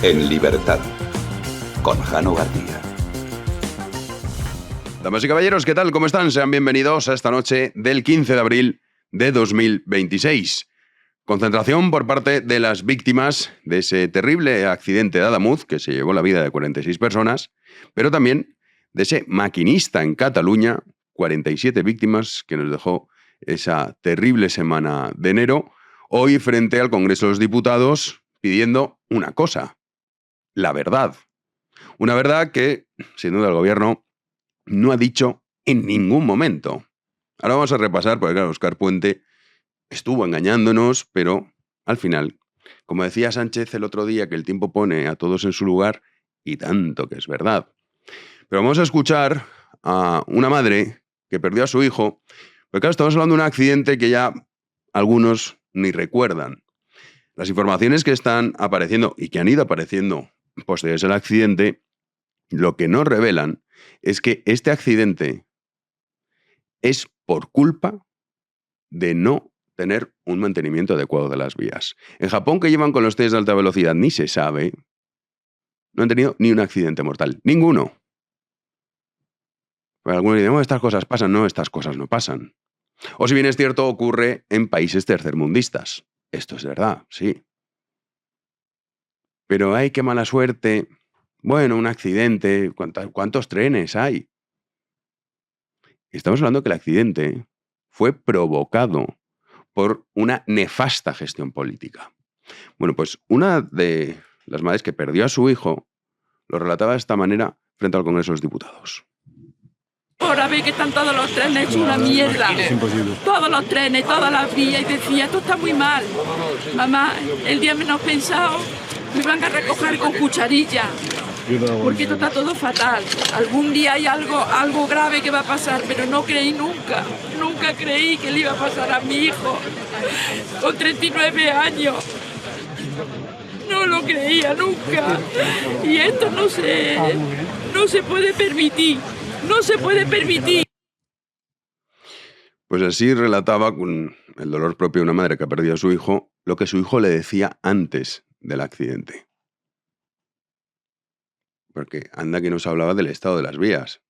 En libertad, con Jano García. Damas y caballeros, ¿qué tal? ¿Cómo están? Sean bienvenidos a esta noche del 15 de abril de 2026. Concentración por parte de las víctimas de ese terrible accidente de Adamuz que se llevó la vida de 46 personas, pero también de ese maquinista en Cataluña, 47 víctimas que nos dejó esa terrible semana de enero, hoy frente al Congreso de los Diputados pidiendo una cosa: la verdad. Una verdad que, sin duda, el gobierno no ha dicho en ningún momento. Ahora vamos a repasar, porque claro, Óscar Puente estuvo engañándonos, pero al final, como decía Sánchez el otro día, que el tiempo pone a todos en su lugar, y tanto que es verdad. Pero vamos a escuchar a una madre que perdió a su hijo, porque claro, estamos hablando de un accidente que ya algunos ni recuerdan. Las informaciones que están apareciendo y que han ido apareciendo posteriores al accidente, lo que nos revelan es que este accidente es por culpa de no tener un mantenimiento adecuado de las vías. En Japón, que llevan con los test de alta velocidad, ni se sabe, no han tenido ni un accidente mortal. Ninguno. Pero algunos dicen, estas cosas pasan. No, estas cosas no pasan. O si bien es cierto, ocurre en países tercermundistas. Esto es verdad, sí. Pero ¡ay, qué mala suerte! Bueno, un accidente. ¿Cuántos trenes hay? Estamos hablando que el accidente fue provocado por una nefasta gestión política. Bueno, pues una de las madres que perdió a su hijo lo relataba de esta manera frente al Congreso de los Diputados. Ahora ve que están todos los trenes hechos una mierda. Es imposible. Todos los trenes, todas las vías. Y decía, esto está muy mal. Mamá, el día menos pensado me van a recoger con cucharilla. Porque esto está todo fatal. Algún día hay algo grave que va a pasar, pero no creí nunca. Nunca creí que le iba a pasar a mi hijo con 39 años. No lo creía nunca. Y esto no se puede permitir. No se puede permitir. Pues así relataba con el dolor propio de una madre que ha perdido a su hijo lo que su hijo le decía antes del accidente. Porque anda que nos hablaba del estado de las vías.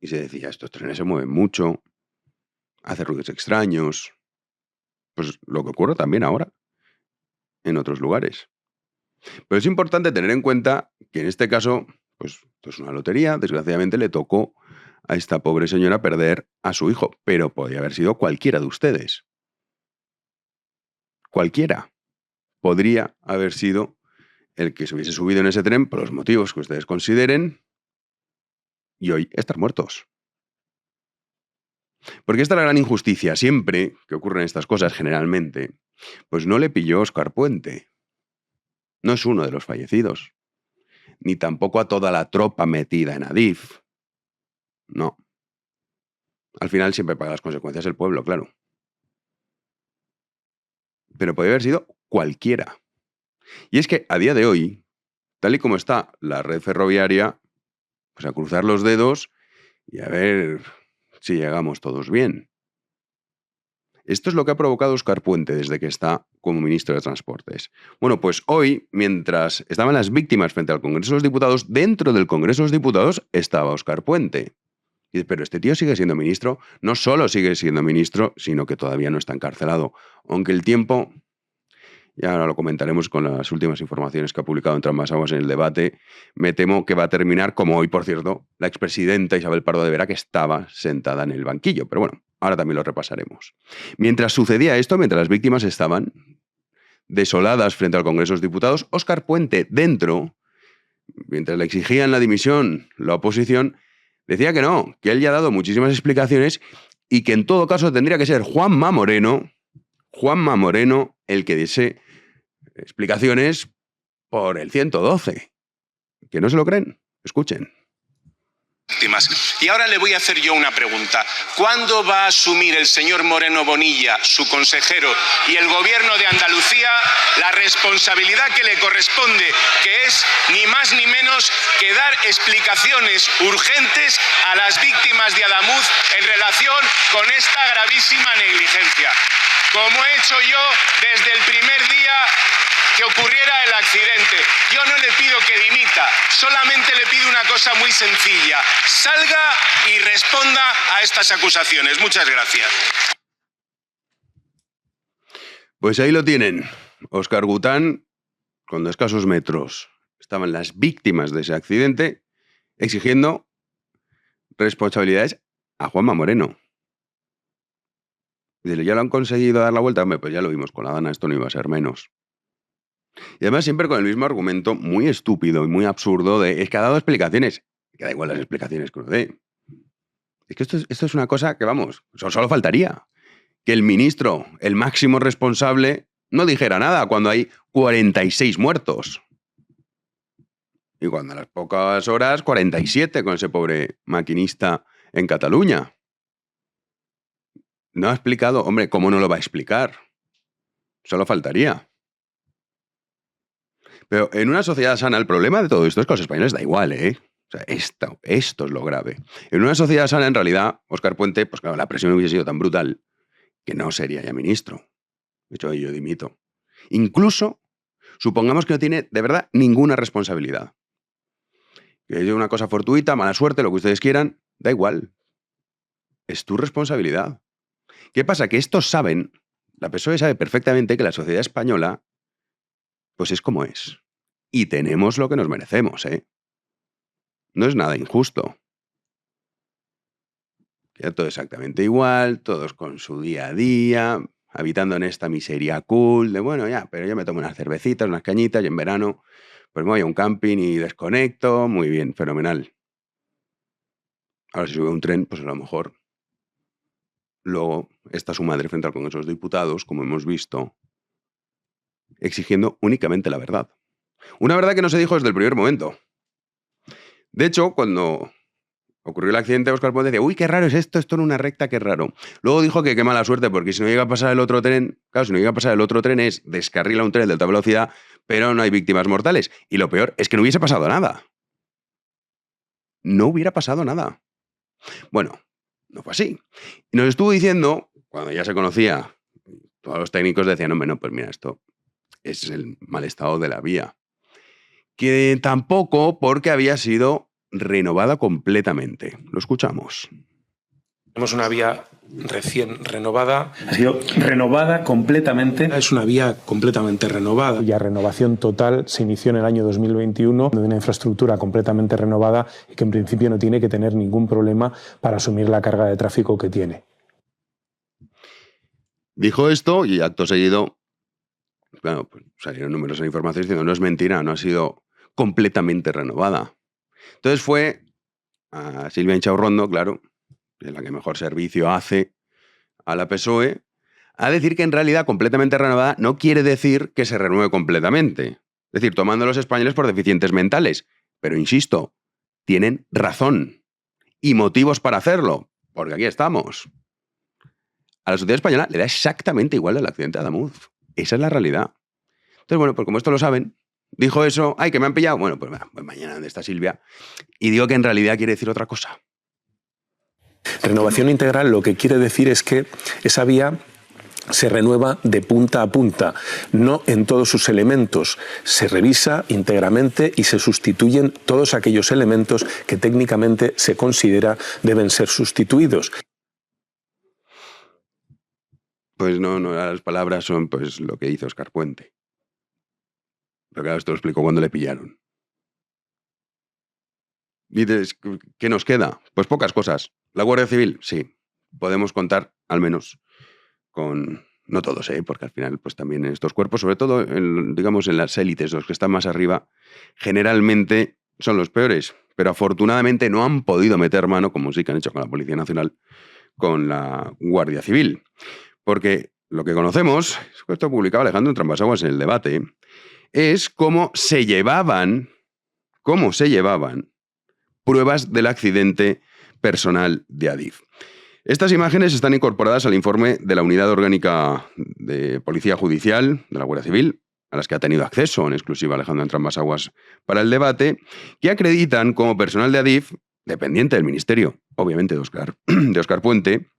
Y se decía, estos trenes se mueven mucho, hacen ruidos extraños. Pues lo que ocurre también ahora en otros lugares. Pero es importante tener en cuenta que en este caso, pues esto es una lotería, desgraciadamente le tocó a esta pobre señora perder a su hijo, pero podía haber sido cualquiera de ustedes. Cualquiera podría haber sido el que se hubiese subido en ese tren por los motivos que ustedes consideren y hoy estar muertos. Porque esta es la gran injusticia. Siempre que ocurren estas cosas, generalmente, pues no le pilló Óscar Puente. No es uno de los fallecidos. Ni tampoco a toda la tropa metida en Adif. No. Al final siempre paga las consecuencias el pueblo, claro. Pero podría haber sido cualquiera. Y es que a día de hoy, tal y como está la red ferroviaria, pues a cruzar los dedos y a ver si llegamos todos bien. Esto es lo que ha provocado Óscar Puente desde que está como ministro de Transportes. Bueno, pues hoy, mientras estaban las víctimas frente al Congreso de los Diputados, dentro del Congreso de los Diputados estaba Óscar Puente. Y dice, pero este tío sigue siendo ministro. No solo sigue siendo ministro, sino que todavía no está encarcelado. Aunque el tiempo, ya ahora lo comentaremos con las últimas informaciones que ha publicado Entre Ambas Aguas en el debate, me temo que va a terminar, como hoy, por cierto, la expresidenta Isabel Pardo de Vera, que estaba sentada en el banquillo. Pero bueno, ahora también lo repasaremos. Mientras sucedía esto, mientras las víctimas estaban desoladas frente al Congreso de los Diputados, Óscar Puente dentro, mientras le exigían la dimisión la oposición, decía que no, que él ya ha dado muchísimas explicaciones y que en todo caso tendría que ser Juanma Moreno el que diese explicaciones por el 112. ¿Que no se lo creen? Escuchen. Y ahora le voy a hacer yo una pregunta. ¿Cuándo va a asumir el señor Moreno Bonilla, su consejero, y el gobierno de Andalucía la responsabilidad que le corresponde, que es ni más ni menos que dar explicaciones urgentes a las víctimas de Adamuz en relación con esta gravísima negligencia? Como he hecho yo desde el primer día que ocurriera el accidente? accidente. Yo no le pido que dimita, solamente le pido una cosa muy sencilla. Salga y responda a estas acusaciones. Muchas gracias. Pues ahí lo tienen. Óscar Gután, con escasos metros, estaban las víctimas de ese accidente exigiendo responsabilidades a Juanma Moreno. Y ya lo han conseguido dar la vuelta. Hombre, pues ya lo vimos con la Dana, esto no iba a ser menos. Y además siempre con el mismo argumento muy estúpido y muy absurdo de es que ha dado explicaciones. Que da igual las explicaciones que uno dé. Es que esto es una cosa que, vamos, solo faltaría que el ministro, el máximo responsable, no dijera nada cuando hay 46 muertos. Y cuando a las pocas horas, 47 con ese pobre maquinista en Cataluña. No ha explicado, hombre, ¿cómo no lo va a explicar? Solo faltaría. Pero en una sociedad sana, el problema de todo esto es que a los españoles da igual, ¿eh? O sea, esto es lo grave. En una sociedad sana, en realidad, Óscar Puente, pues claro, la presión hubiese sido tan brutal que no sería ya ministro. De hecho, yo dimito. Incluso, supongamos que no tiene, de verdad, ninguna responsabilidad. Que es una cosa fortuita, mala suerte, lo que ustedes quieran, da igual. Es tu responsabilidad. ¿Qué pasa? Que estos saben, la PSOE sabe perfectamente que la sociedad española, pues es como es. Y tenemos lo que nos merecemos, ¿eh? No es nada injusto. Queda todo exactamente igual, todos con su día a día, habitando en esta miseria cool, de bueno, ya, pero yo me tomo unas cervecitas, unas cañitas, y en verano pues me voy a un camping y desconecto, muy bien, fenomenal. Ahora si sube un tren, pues a lo mejor luego está su madre frente al Congreso de los Diputados, como hemos visto, exigiendo únicamente la verdad. Una verdad que no se dijo desde el primer momento. De hecho, cuando ocurrió el accidente, Óscar Puente decía, uy, qué raro es esto en una recta, qué raro. Luego dijo que qué mala suerte, porque si no llega a pasar el otro tren, claro, si no llega a pasar el otro tren es descarrila un tren de alta velocidad, pero no hay víctimas mortales. Y lo peor es que no hubiese pasado nada. No hubiera pasado nada. Bueno, no fue así. Y nos estuvo diciendo, cuando ya se conocía, todos los técnicos decían, hombre, no, pues mira, esto es el mal estado de la vía. Que tampoco porque había sido renovada completamente. Lo escuchamos. Tenemos una vía recién renovada. Ha sido renovada completamente. Es una vía completamente renovada. Cuya renovación total se inició en el año 2021 de una infraestructura completamente renovada y que en principio no tiene que tener ningún problema para asumir la carga de tráfico que tiene. Dijo esto y acto seguido, claro, pues salieron numerosas informaciones diciendo no es mentira, no ha sido completamente renovada. Entonces fue a Silvia Inchaurrondo, claro, es la que mejor servicio hace a la PSOE, a decir que en realidad completamente renovada no quiere decir que se renueve completamente. Es decir, tomando a los españoles por deficientes mentales. Pero insisto, tienen razón y motivos para hacerlo, porque aquí estamos. A la sociedad española le da exactamente igual el accidente de Adamuz. Esa es la realidad. Entonces, bueno, pues como esto lo saben, dijo eso, ¡ay, que me han pillado! Bueno, pues mañana ¿dónde está Silvia? Y digo que en realidad quiere decir otra cosa. Renovación integral lo que quiere decir es que esa vía se renueva de punta a punta, no en todos sus elementos. Se revisa íntegramente y se sustituyen todos aquellos elementos que técnicamente se considera deben ser sustituidos. Pues no, las palabras son pues lo que hizo Óscar Puente. Pero claro, esto lo explicó cuando le pillaron. Dices, ¿qué nos queda? Pues pocas cosas. La Guardia Civil, sí. Podemos contar, al menos, con... No todos, porque al final, pues también en estos cuerpos, sobre todo, digamos, en las élites, los que están más arriba, generalmente son los peores. Pero afortunadamente no han podido meter mano, como sí que han hecho con la Policía Nacional, con la Guardia Civil. Porque lo que conocemos, esto publicaba Alejandro Entrambasaguas en El Debate, es cómo se llevaban pruebas del accidente personal de Adif. Estas imágenes están incorporadas al informe de la Unidad Orgánica de Policía Judicial de la Guardia Civil, a las que ha tenido acceso en exclusiva Alejandro Entrambasaguas para El Debate, que acreditan como personal de Adif, dependiente del ministerio, obviamente de Óscar Puente,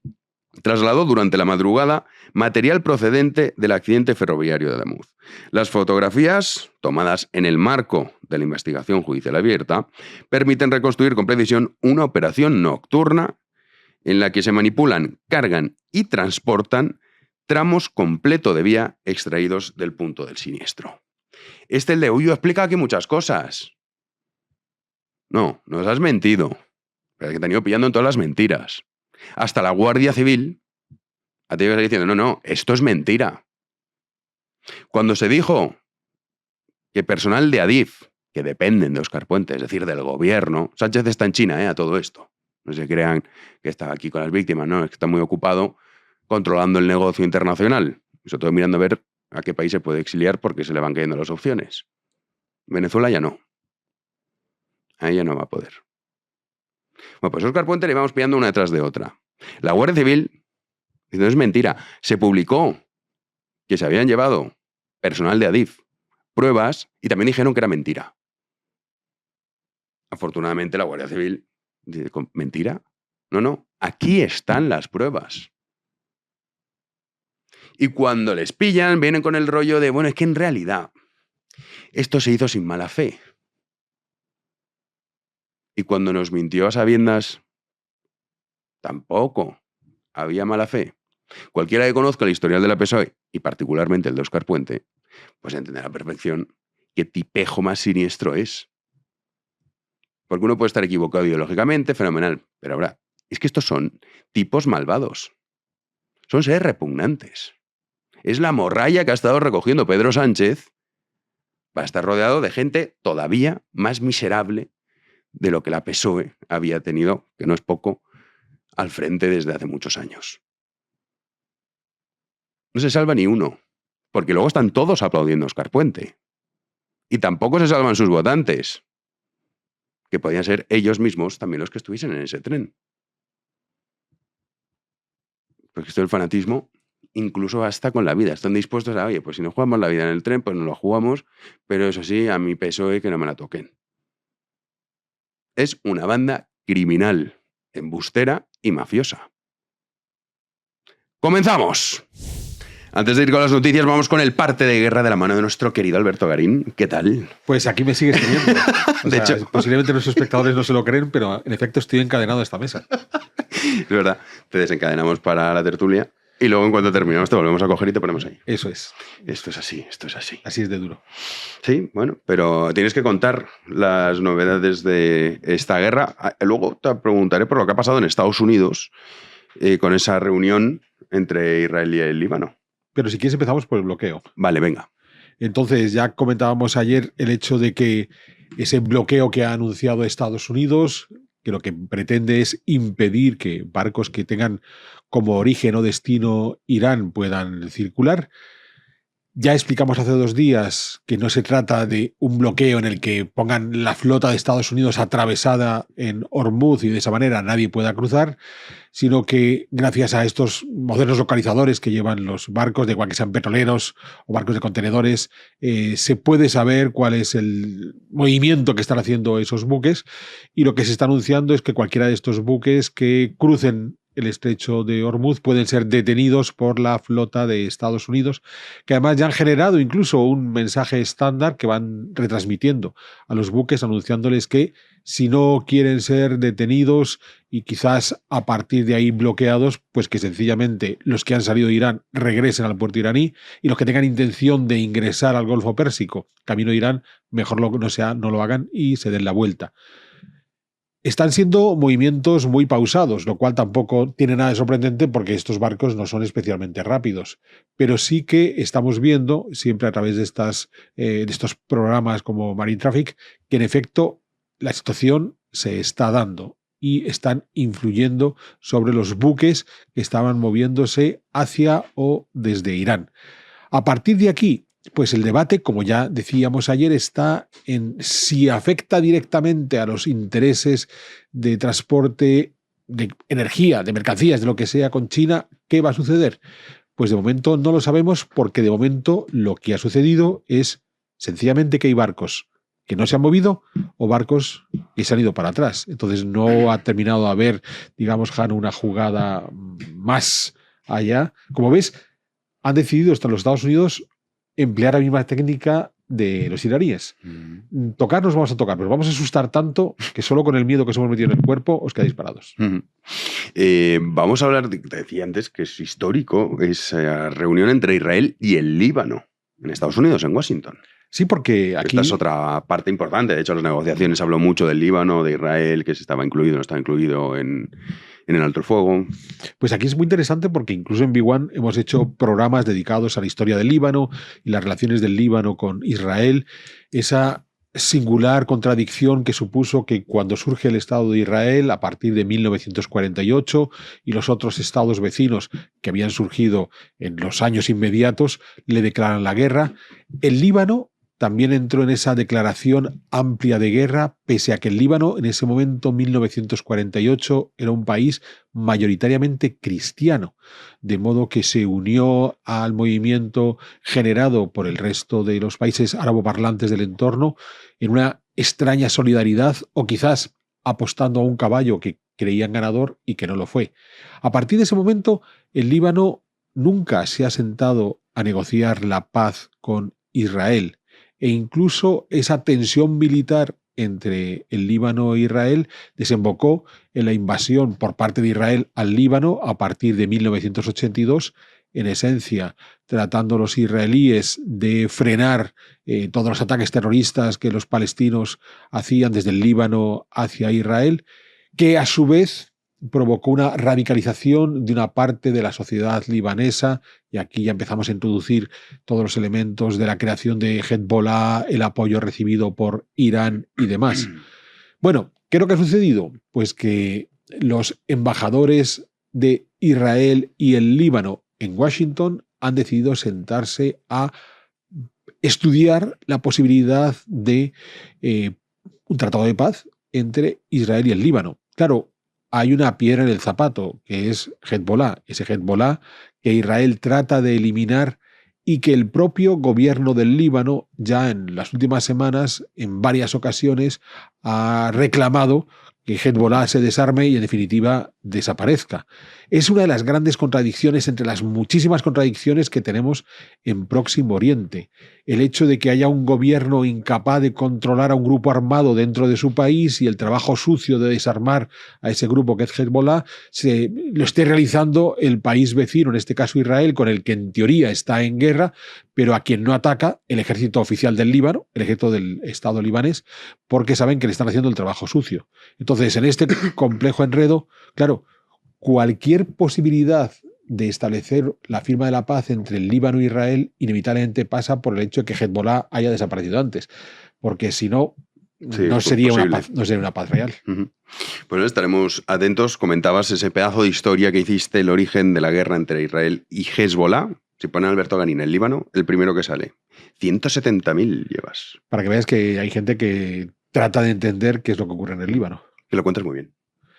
trasladó durante la madrugada material procedente del accidente ferroviario de Adamuz. Las fotografías, tomadas en el marco de la investigación judicial abierta, permiten reconstruir con precisión una operación nocturna en la que se manipulan, cargan y transportan tramos completos de vía extraídos del punto del siniestro. El de Ullo explica aquí muchas cosas. No, nos has mentido. Pero es que te han ido pillando en todas las mentiras. Hasta la Guardia Civil ha tenido que estar diciendo, no, esto es mentira. Cuando se dijo que personal de Adif, que dependen de Óscar Puente, es decir, del gobierno, Sánchez está en China, a todo esto. No se crean que está aquí con las víctimas, no, es que está muy ocupado controlando el negocio internacional. Y sobre todo mirando a ver a qué país se puede exiliar porque se le van cayendo las opciones. Venezuela ya no. Ahí ya no va a poder. Bueno, pues Óscar Puente le íbamos pillando una detrás de otra. La Guardia Civil, no es mentira, se publicó que se habían llevado personal de Adif pruebas y también dijeron que era mentira. Afortunadamente la Guardia Civil dice, ¿mentira? No, aquí están las pruebas. Y cuando les pillan, vienen con el rollo de, bueno, es que en realidad esto se hizo sin mala fe. Y cuando nos mintió a sabiendas, tampoco había mala fe. Cualquiera que conozca el historial de la PSOE, y particularmente el de Óscar Puente, pues entenderá a la perfección qué tipejo más siniestro es. Porque uno puede estar equivocado ideológicamente, fenomenal, pero ahora, es que estos son tipos malvados. Son seres repugnantes. Es la morralla que ha estado recogiendo Pedro Sánchez. Va a estar rodeado de gente todavía más miserable de lo que la PSOE había tenido, que no es poco, al frente desde hace muchos años. No se salva ni uno, porque luego están todos aplaudiendo a Óscar Puente. Y tampoco se salvan sus votantes, que podían ser ellos mismos también los que estuviesen en ese tren. Porque esto del fanatismo incluso basta con la vida. Están dispuestos a, oye, pues si no jugamos la vida en el tren, pues no lo jugamos, pero eso sí, a mi PSOE que no me la toquen. Es una banda criminal, embustera y mafiosa. ¡Comenzamos! Antes de ir con las noticias, vamos con el parte de guerra de la mano de nuestro querido Alberto Garín. ¿Qué tal? Pues aquí me sigues teniendo. De hecho, posiblemente nuestros espectadores no se lo creen, pero en efecto estoy encadenado a esta mesa. Es verdad, te desencadenamos para la tertulia y luego en cuanto terminamos te volvemos a coger y te ponemos ahí. Eso es. Esto es así, esto es así. Así es de duro. Sí, bueno, pero tienes que contar las novedades de esta guerra. Luego te preguntaré por lo que ha pasado en Estados Unidos con esa reunión entre Israel y el Líbano. Pero si quieres empezamos por el bloqueo. Vale, venga. Entonces, ya comentábamos ayer el hecho de que ese bloqueo que ha anunciado Estados Unidos, que lo que pretende es impedir que barcos que tengan como origen o destino Irán puedan circular. Ya explicamos hace 2 días que no se trata de un bloqueo en el que pongan la flota de Estados Unidos atravesada en Hormuz y de esa manera nadie pueda cruzar, sino que gracias a estos modernos localizadores que llevan los barcos, de igual que sean petroleros o barcos de contenedores, se puede saber cuál es el movimiento que están haciendo esos buques, y lo que se está anunciando es que cualquiera de estos buques que crucen el estrecho de Hormuz pueden ser detenidos por la flota de Estados Unidos, que además ya han generado incluso un mensaje estándar que van retransmitiendo a los buques anunciándoles que si no quieren ser detenidos y quizás a partir de ahí bloqueados, pues que sencillamente los que han salido de Irán regresen al puerto iraní, y los que tengan intención de ingresar al Golfo Pérsico, camino de Irán, mejor no lo hagan y se den la vuelta. Están siendo movimientos muy pausados, lo cual tampoco tiene nada de sorprendente porque estos barcos no son especialmente rápidos. Pero sí que estamos viendo, siempre a través de estos programas como Marine Traffic, que en efecto la situación se está dando y están influyendo sobre los buques que estaban moviéndose hacia o desde Irán. A partir de aquí, pues el debate, como ya decíamos ayer, está en si afecta directamente a los intereses de transporte de energía, de mercancías, de lo que sea con China. ¿Qué va a suceder? Pues de momento no lo sabemos, porque de momento lo que ha sucedido es sencillamente que hay barcos que no se han movido o barcos que se han ido para atrás. Entonces no ha terminado de haber, digamos, Jano, una jugada más allá. Como ves, han decidido hasta los Estados Unidos emplear la misma técnica de los iraníes. Tocar nos vamos a tocar, pero vamos a asustar tanto que solo con el miedo que os hemos metido en el cuerpo os quedáis parados. Vamos a hablar, te decía antes, que es histórico, esa reunión entre Israel y el Líbano, en Estados Unidos, en Washington. Sí, porque aquí... Esta es otra parte importante. De hecho, en las negociaciones habló mucho del Líbano, de Israel, que si estaba incluido o no estaba incluido en el alto el fuego. Pues aquí es muy interesante porque incluso en B1 hemos hecho programas dedicados a la historia del Líbano y las relaciones del Líbano con Israel. Esa singular contradicción que supuso que cuando surge el Estado de Israel a partir de 1948 y los otros estados vecinos que habían surgido en los años inmediatos le declaran la guerra, el Líbano también entró en esa declaración amplia de guerra, pese a que el Líbano en ese momento, 1948, era un país mayoritariamente cristiano, de modo que se unió al movimiento generado por el resto de los países araboparlantes del entorno en una extraña solidaridad, o quizás apostando a un caballo que creían ganador y que no lo fue. A partir de ese momento, el Líbano nunca se ha sentado a negociar la paz con Israel, e incluso esa tensión militar entre el Líbano e Israel desembocó en la invasión por parte de Israel al Líbano a partir de 1982, en esencia tratando los israelíes de frenar todos los ataques terroristas que los palestinos hacían desde el Líbano hacia Israel, que a su vez provocó una radicalización de una parte de la sociedad libanesa, y aquí ya empezamos a introducir todos los elementos de la creación de Hezbollah, el apoyo recibido por Irán y demás. Bueno, ¿qué es lo que ha sucedido? Pues que los embajadores de Israel y el Líbano en Washington han decidido sentarse a estudiar la posibilidad de un tratado de paz entre Israel y el Líbano. Claro, hay una piedra en el zapato, que es Hezbollah, ese Hezbollah que Israel trata de eliminar y que el propio gobierno del Líbano ya en las últimas semanas, en varias ocasiones, ha reclamado que Hezbollah se desarme y en definitiva desaparezca. Es una de las grandes contradicciones entre las muchísimas contradicciones que tenemos en Próximo Oriente. El hecho de que haya un gobierno incapaz de controlar a un grupo armado dentro de su país y el trabajo sucio de desarmar a ese grupo que es Hezbollah lo esté realizando el país vecino, en este caso Israel, con el que en teoría está en guerra, pero a quien no ataca el ejército oficial del Líbano, el ejército del Estado libanés, porque saben que le están haciendo el trabajo sucio. Entonces, en este complejo enredo, claro, cualquier posibilidad de establecer la firma de la paz entre el Líbano e Israel inevitablemente pasa por el hecho de que Hezbollah haya desaparecido antes, porque si no, no sería una paz real. Pues estaremos atentos. Comentabas ese pedazo de historia que hiciste, el origen de la guerra entre Israel y Hezbollah. Si pone Alberto Ganín el Líbano, el primero que sale. 170.000 llevas. Para que veas que hay gente que trata de entender qué es lo que ocurre en el Líbano. Que lo cuentas muy bien,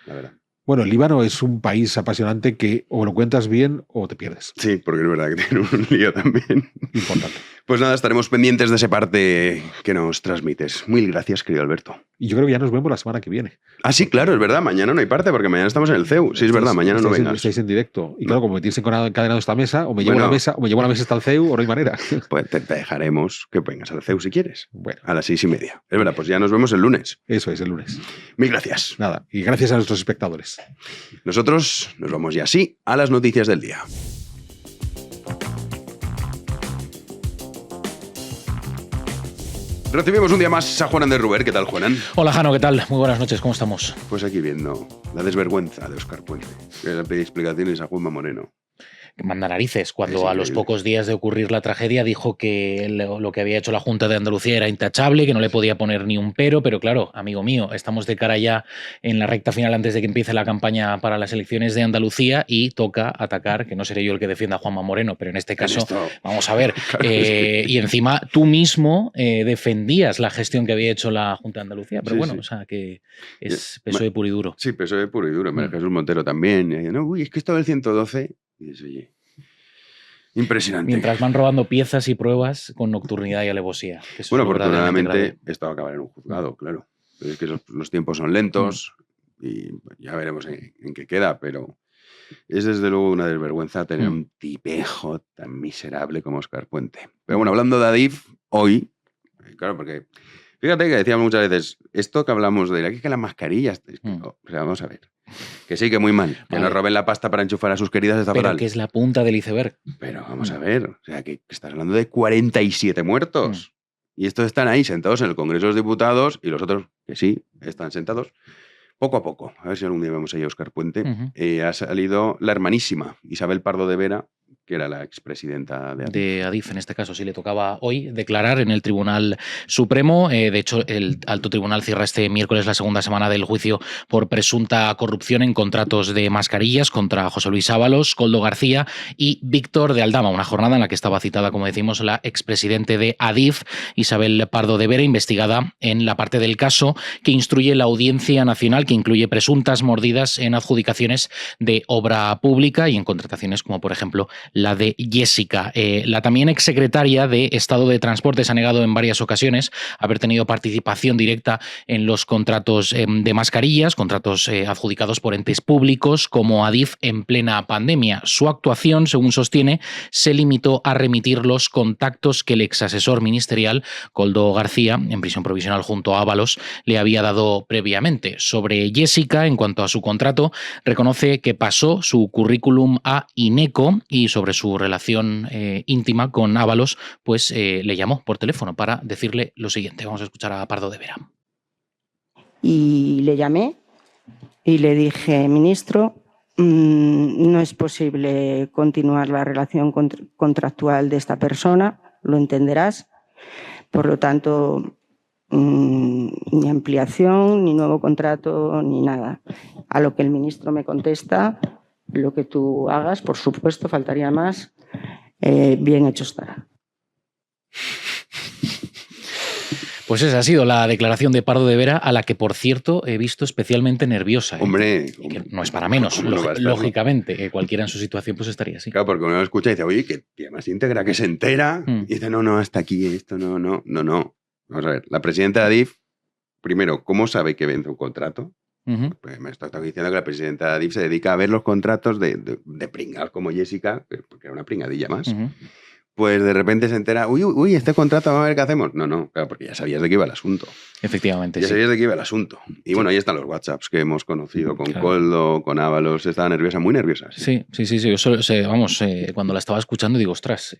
la verdad. Bueno, el Líbano es un país apasionante que o lo cuentas bien o te pierdes. Sí, porque es verdad que tiene un lío también. Importante. Pues nada, estaremos pendientes de ese parte que nos transmites. Mil gracias, querido Alberto. Y yo creo que ya nos vemos la semana que viene. Ah, sí, claro, es verdad. Mañana no hay parte porque mañana estamos en el CEU. Sí, es verdad, mañana no vengas. Estáis en directo. Y claro, como me tienes encadenado esta mesa, o me llevo la mesa hasta el CEU, o no hay manera. Pues te dejaremos que vengas al CEU si quieres. Bueno. A las 6:30. Es verdad, pues ya nos vemos el lunes. Eso es, el lunes. Mil gracias. Nada, y gracias a nuestros espectadores. Nosotros nos vamos ya así a las noticias del día. Recibimos un día más a Juan Ander Ruber. ¿Qué tal, Juanan? Hola, Jano, ¿qué tal? Muy buenas noches, ¿cómo estamos? Pues aquí viendo la desvergüenza de Óscar Puente, que le pedí explicaciones a Juanma Moreno. Manda narices, cuando a los pocos días de ocurrir la tragedia dijo que lo que había hecho la Junta de Andalucía era intachable, que no le podía poner ni un pero claro, amigo mío, estamos de cara ya en la recta final antes de que empiece la campaña para las elecciones de Andalucía y toca atacar, que no seré yo el que defienda a Juanma Moreno, pero en este caso, vamos a ver, claro, y encima tú mismo defendías la gestión que había hecho la Junta de Andalucía, pero o sea, que es PSOE puro y duro. Sí, PSOE puro y duro, Jesús Montero también, y no, uy, es que estaba el 112... Y dices, oye, impresionante. Mientras van robando piezas y pruebas con nocturnidad y alevosía. Bueno, afortunadamente esto va a acabar en un juzgado, claro. Es que los tiempos son lentos y ya veremos en qué queda, pero es desde luego una desvergüenza tener un tipejo tan miserable como Óscar Puente. Pero bueno, hablando de Adif, hoy, claro, porque fíjate que decíamos muchas veces, esto que hablamos de aquí, que las mascarillas, es que, o sea, vamos a ver, que sí, que muy mal, que nos roben la pasta para enchufar a sus queridas está fatal. Pero que es la punta del iceberg. Pero vamos a ver, o sea, que estás hablando de 47 muertos. Y estos están ahí sentados en el Congreso de los Diputados y los otros, que sí, están sentados poco a poco. A ver si algún día vemos ahí a Óscar Puente. Ha salido la hermanísima, Isabel Pardo de Vera, que era la expresidenta de Adif. En este caso sí le tocaba hoy declarar en el Tribunal Supremo. De hecho, el Alto Tribunal cierra este miércoles la segunda semana del juicio por presunta corrupción en contratos de mascarillas contra José Luis Ábalos, Koldo García y Víctor de Aldama, una jornada en la que estaba citada, como decimos, la expresidente de Adif, Isabel Pardo de Vera, investigada en la parte del caso que instruye la Audiencia Nacional, que incluye presuntas mordidas en adjudicaciones de obra pública y en contrataciones como, por ejemplo, la de Jessica. La también exsecretaria de Estado de Transportes ha negado en varias ocasiones haber tenido participación directa en los contratos de mascarillas, contratos adjudicados por entes públicos como Adif en plena pandemia. Su actuación, según sostiene, se limitó a remitir los contactos que el exasesor ministerial, Koldo García, en prisión provisional junto a Ábalos, le había dado previamente. Sobre Jessica, en cuanto a su contrato, reconoce que pasó su currículum a INECO y sobre su relación íntima con Ábalos, pues le llamó por teléfono para decirle lo siguiente. Vamos a escuchar a Pardo de Vera. Y le llamé y le dije, ministro, no es posible continuar la relación contractual de esta persona, lo entenderás. Por lo tanto, ni ampliación, ni nuevo contrato, ni nada. A lo que el ministro me contesta, lo que tú hagas, por supuesto, faltaría más, bien hecho estará. Pues esa ha sido la declaración de Pardo de Vera, a la que, por cierto, he visto especialmente nerviosa. Hombre, y que no es para menos, lógicamente. Cualquiera en su situación pues estaría así. Claro, porque uno lo escucha y dice, oye, que tía más íntegra, que se entera. Y dice, no, hasta aquí, esto no. Vamos a ver, la presidenta de Adif, primero, ¿cómo sabe que vence un contrato? Pues me está diciendo que la presidenta de Adif se dedica a ver los contratos de pringados como Jessica, porque era una pringadilla más. Pues de repente se entera, uy, este contrato, vamos a ver qué hacemos. No, claro, porque ya sabías de qué iba el asunto. Efectivamente, ya sabías de qué iba el asunto. Y bueno, ahí están los WhatsApps que hemos conocido con Koldo, con Ábalos. Estaba nerviosa, muy nerviosa. Sí. Yo cuando la estaba escuchando digo, ostras,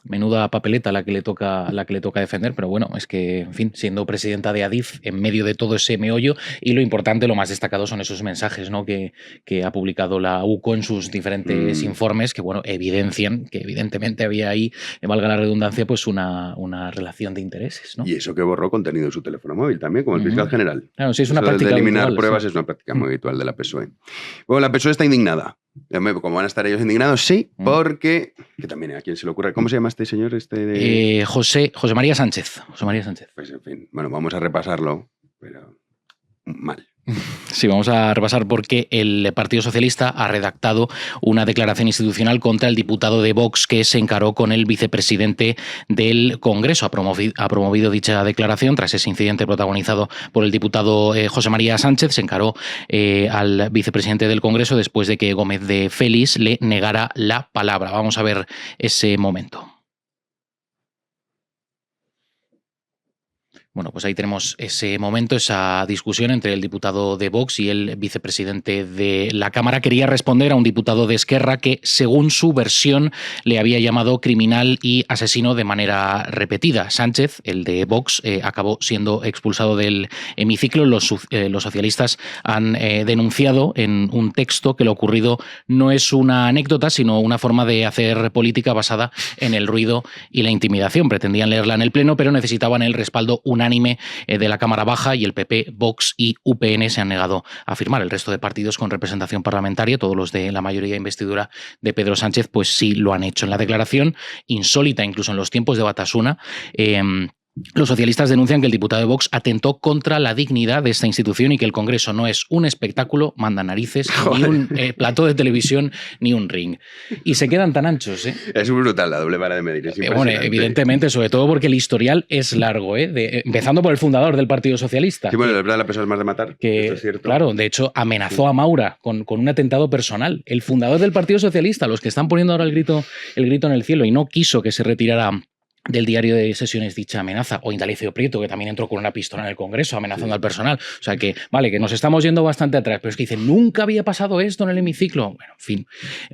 menuda papeleta la que le toca defender, pero bueno, es que, en fin, siendo presidenta de Adif, en medio de todo ese meollo, y lo importante, lo más destacado son esos mensajes, ¿no?, que ha publicado la UCO en sus diferentes informes, que bueno, evidencian que evidentemente había ahí, valga la redundancia, pues una relación de intereses, ¿no? Y eso que borró contenido de su teléfono móvil también, como el fiscal general. Claro, sí, es una práctica de eliminar habitual, pruebas, sí. Es una práctica muy habitual de la PSOE. Bueno, la PSOE está indignada. ¿Cómo van a estar ellos indignados? Sí, porque, que también a quién se le ocurre, ¿cómo se llama este señor? José María Sánchez. Pues en fin, bueno, vamos a repasarlo, pero mal. Sí, vamos a repasar porque el Partido Socialista ha redactado una declaración institucional contra el diputado de Vox que se encaró con el vicepresidente del Congreso. Ha promovido dicha declaración tras ese incidente protagonizado por el diputado José María Sánchez. Se encaró al vicepresidente del Congreso después de que Gómez de Félix le negara la palabra. Vamos a ver ese momento. Bueno, pues ahí tenemos ese momento, esa discusión entre el diputado de Vox y el vicepresidente de la Cámara. Quería responder a un diputado de Esquerra que, según su versión, le había llamado criminal y asesino de manera repetida. Sánchez, el de Vox, acabó siendo expulsado del hemiciclo. Los socialistas han denunciado en un texto que lo ocurrido no es una anécdota, sino una forma de hacer política basada en el ruido y la intimidación. Pretendían leerla en el Pleno, pero necesitaban el respaldo unánime de la Cámara Baja, y el PP, Vox y UPN se han negado a firmar. El resto de partidos con representación parlamentaria, todos los de la mayoría de investidura de Pedro Sánchez, pues sí lo han hecho. En la declaración, insólita incluso en los tiempos de Batasuna, Los socialistas denuncian que el diputado de Vox atentó contra la dignidad de esta institución y que el Congreso no es un espectáculo, manda narices, ni un plató de televisión, ni un ring. Y se quedan tan anchos, ¿eh? Es brutal la doble vara de medir. Es Bueno, evidentemente, sobre todo porque el historial es largo, ¿eh? Empezando por el fundador del Partido Socialista. Sí, bueno, la verdad, la persona es más de matar. Que, esto es cierto. Claro, de hecho, amenazó a Maura con un atentado personal. El fundador del Partido Socialista, los que están poniendo ahora el grito en el cielo, y no quiso que se retirara del diario de sesiones dicha amenaza, o Indalecio Prieto, que también entró con una pistola en el Congreso amenazando al personal. O sea que, vale, que nos estamos yendo bastante atrás, pero es que dicen, nunca había pasado esto en el hemiciclo. Bueno, en fin,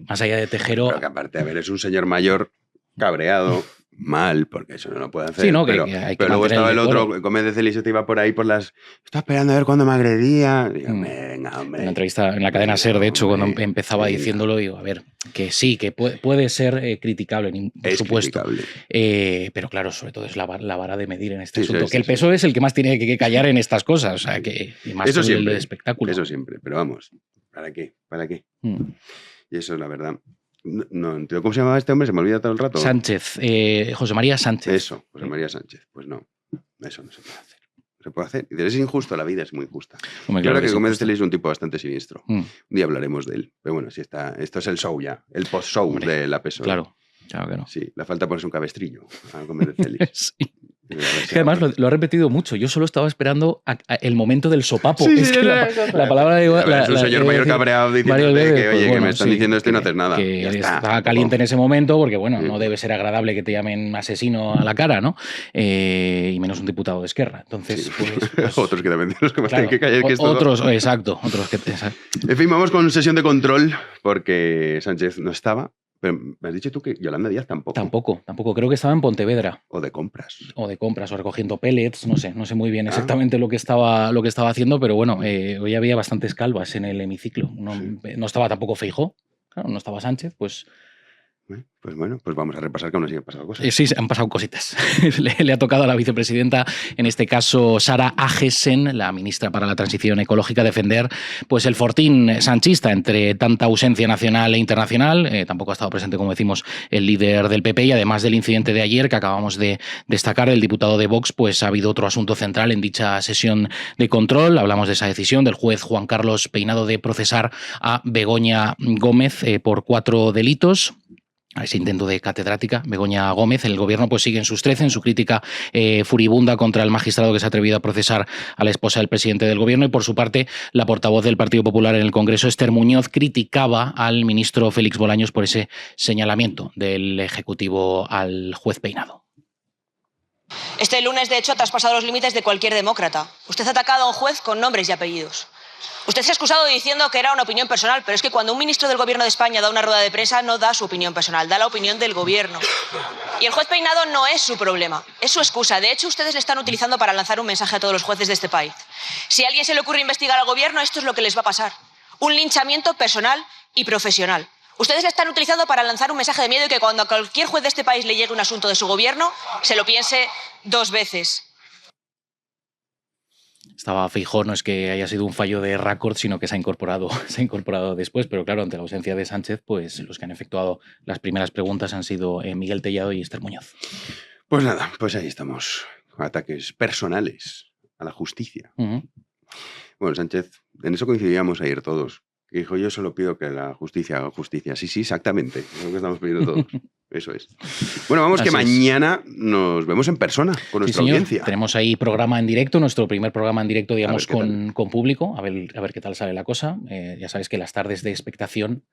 más allá de Tejero... Pero que aparte, a ver, es un señor mayor cabreado, mal, porque eso no lo puede hacer. Sí, no, pero, que hay que pero luego estaba el decoro. otro, Gómez de Celise, te iba por ahí por las... Estaba esperando a ver cuándo me agredía. Digo, venga, hombre. En la entrevista en la cadena SER, de hecho, Hombre, cuando empezaba diciéndolo, digo, a ver, que sí, que puede ser criticable, por supuesto. Criticable. Pero claro, sobre todo es la vara de medir en este Sí, asunto. sí, que el sí. PSOE es el que más tiene que callar en estas cosas. O sea, que y más Eso con siempre. el espectáculo. Eso siempre. Pero vamos, ¿para qué? ¿Para qué? Y eso es la verdad. No entiendo cómo se llamaba este hombre, se me olvida todo el rato. Sánchez, José María Sánchez. Eso, José María Sánchez. Pues no, eso no se puede hacer. No se puede hacer. Y es injusto, la vida es muy injusta. Hombre, Yo claro creo que es Gómez de injusto. Celise es un tipo bastante siniestro. Un día hablaremos de él. Pero bueno, si está, esto es el show ya, el post-show Hombre, de la PSOE. Claro que no. Sí, le falta ponerse un cabestrillo a Gómez de Celise. Sí. Es que además lo ha repetido mucho. Yo solo estaba esperando el momento del sopapo. Sí, es que la palabra de... Es un señor mayor cabreado diciendo que, oye, que me están diciendo esto y no haces nada. Que Ya está. estaba caliente en ese momento porque, bueno, no debe ser agradable que te llamen asesino a la cara, ¿no? Y menos un diputado de Esquerra. Entonces, pues, otros que también los que más claro, tienen que callar que esto. otros, exacto. Otros que... En fin, vamos con sesión de control porque Sánchez no estaba. Pero me has dicho tú que Yolanda Díaz tampoco. Tampoco. Creo que estaba en Pontevedra. O de compras. O recogiendo pellets, no sé muy bien exactamente lo que estaba haciendo, pero bueno, hoy había bastantes calvas en el hemiciclo. No estaba tampoco Feijóo, claro, no estaba Sánchez, pues... Pues bueno, pues vamos a repasar que aún así han pasado cosas. Sí, han pasado cositas. le ha tocado a la vicepresidenta, en este caso Sara Agesen, la ministra para la Transición Ecológica, defender pues el fortín sanchista entre tanta ausencia nacional e internacional. Tampoco ha estado presente, como decimos, el líder del PP, y además del incidente de ayer que acabamos de destacar, el diputado de Vox, pues ha habido otro asunto central en dicha sesión de control. Hablamos de esa decisión del juez Juan Carlos Peinado de procesar a Begoña Gómez por 4 delitos. A ese intento de catedrática, Begoña Gómez. El gobierno pues sigue en sus 13 en su crítica furibunda contra el magistrado que se ha atrevido a procesar a la esposa del presidente del gobierno, y por su parte la portavoz del Partido Popular en el Congreso, Esther Muñoz, criticaba al ministro Félix Bolaños por ese señalamiento del Ejecutivo al juez Peinado. Este lunes, de hecho, ha traspasado los límites de cualquier demócrata. Usted ha atacado a un juez con nombres y apellidos. Usted se ha excusado diciendo que era una opinión personal, pero es que cuando un ministro del Gobierno de España da una rueda de prensa no da su opinión personal, da la opinión del Gobierno. Y el juez Peinado no es su problema, es su excusa. De hecho, ustedes le están utilizando para lanzar un mensaje a todos los jueces de este país. Si a alguien se le ocurre investigar al Gobierno, esto es lo que les va a pasar. Un linchamiento personal y profesional. Ustedes le están utilizando para lanzar un mensaje de miedo y que cuando a cualquier juez de este país le llegue un asunto de su Gobierno, se lo piense 2 veces. Estaba Feijóo, no es que haya sido un fallo de récord, sino que se ha incorporado después, pero claro, ante la ausencia de Sánchez, pues los que han efectuado las primeras preguntas han sido Miguel Tellado y Esther Muñoz. Pues nada, pues ahí estamos. Ataques personales a la justicia. Bueno, Sánchez, en eso coincidíamos ayer todos. Que dijo, yo solo pido que la justicia haga justicia. Sí, exactamente. Es lo que estamos pidiendo todos. Eso es. Bueno, vamos, que mañana nos vemos en persona con nuestra audiencia. Tenemos ahí programa en directo, nuestro primer programa en directo, digamos, con público. A ver qué tal sale la cosa. Ya sabes que las tardes de expectación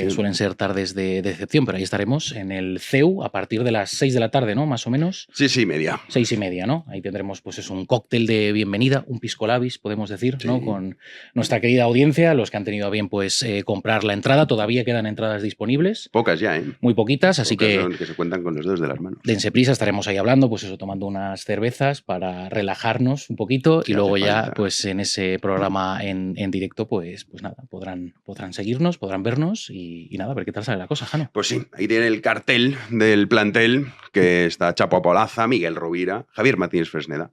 suelen ser tardes de decepción, pero ahí estaremos en el CEU a partir de las 6 de la tarde, ¿no? Más o menos. 6:30. 6:30, ¿no? Ahí tendremos pues un cóctel de bienvenida, un pisco labis, podemos decir, ¿no? Con nuestra querida audiencia, los que han tenido a bien pues comprar la entrada. Todavía quedan entradas disponibles. Pocas ya, ¿eh? Muy poquitas, así que se cuentan con los dedos de las manos. Dense prisa, estaremos ahí hablando, pues eso, tomando unas cervezas para relajarnos un poquito, y luego ya pues en ese programa en directo pues nada, podrán seguirnos, podrán vernos y nada, a ver qué tal sale la cosa, Jano. Pues sí, ahí tiene el cartel del plantel, que está Chapo Apolaza, Miguel Rovira, Javier Martínez Fresneda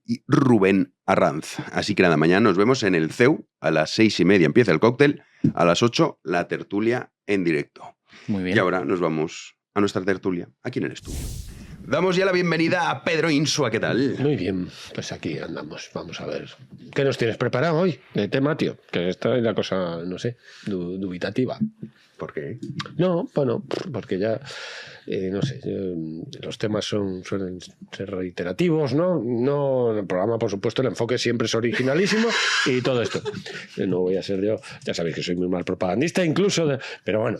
y Rubén Arranz. Así que nada, mañana nos vemos en el CEU a las 6:30 empieza el cóctel, a las 8 la tertulia en directo. Muy bien. Y ahora nos vamos a nuestra tertulia, aquí en el estudio. Damos ya la bienvenida a Pedro Insua, ¿qué tal? Muy bien, pues aquí andamos. Vamos a ver. ¿Qué nos tienes preparado hoy de tema, tío? Que esta es la cosa, no sé, dubitativa. ¿Por qué? No, bueno, porque ya, no sé, los temas suelen ser reiterativos, ¿no? No, en el programa, por supuesto, el enfoque siempre es originalísimo y todo esto. No voy a ser yo, ya sabéis que soy muy mal propagandista, incluso, pero bueno.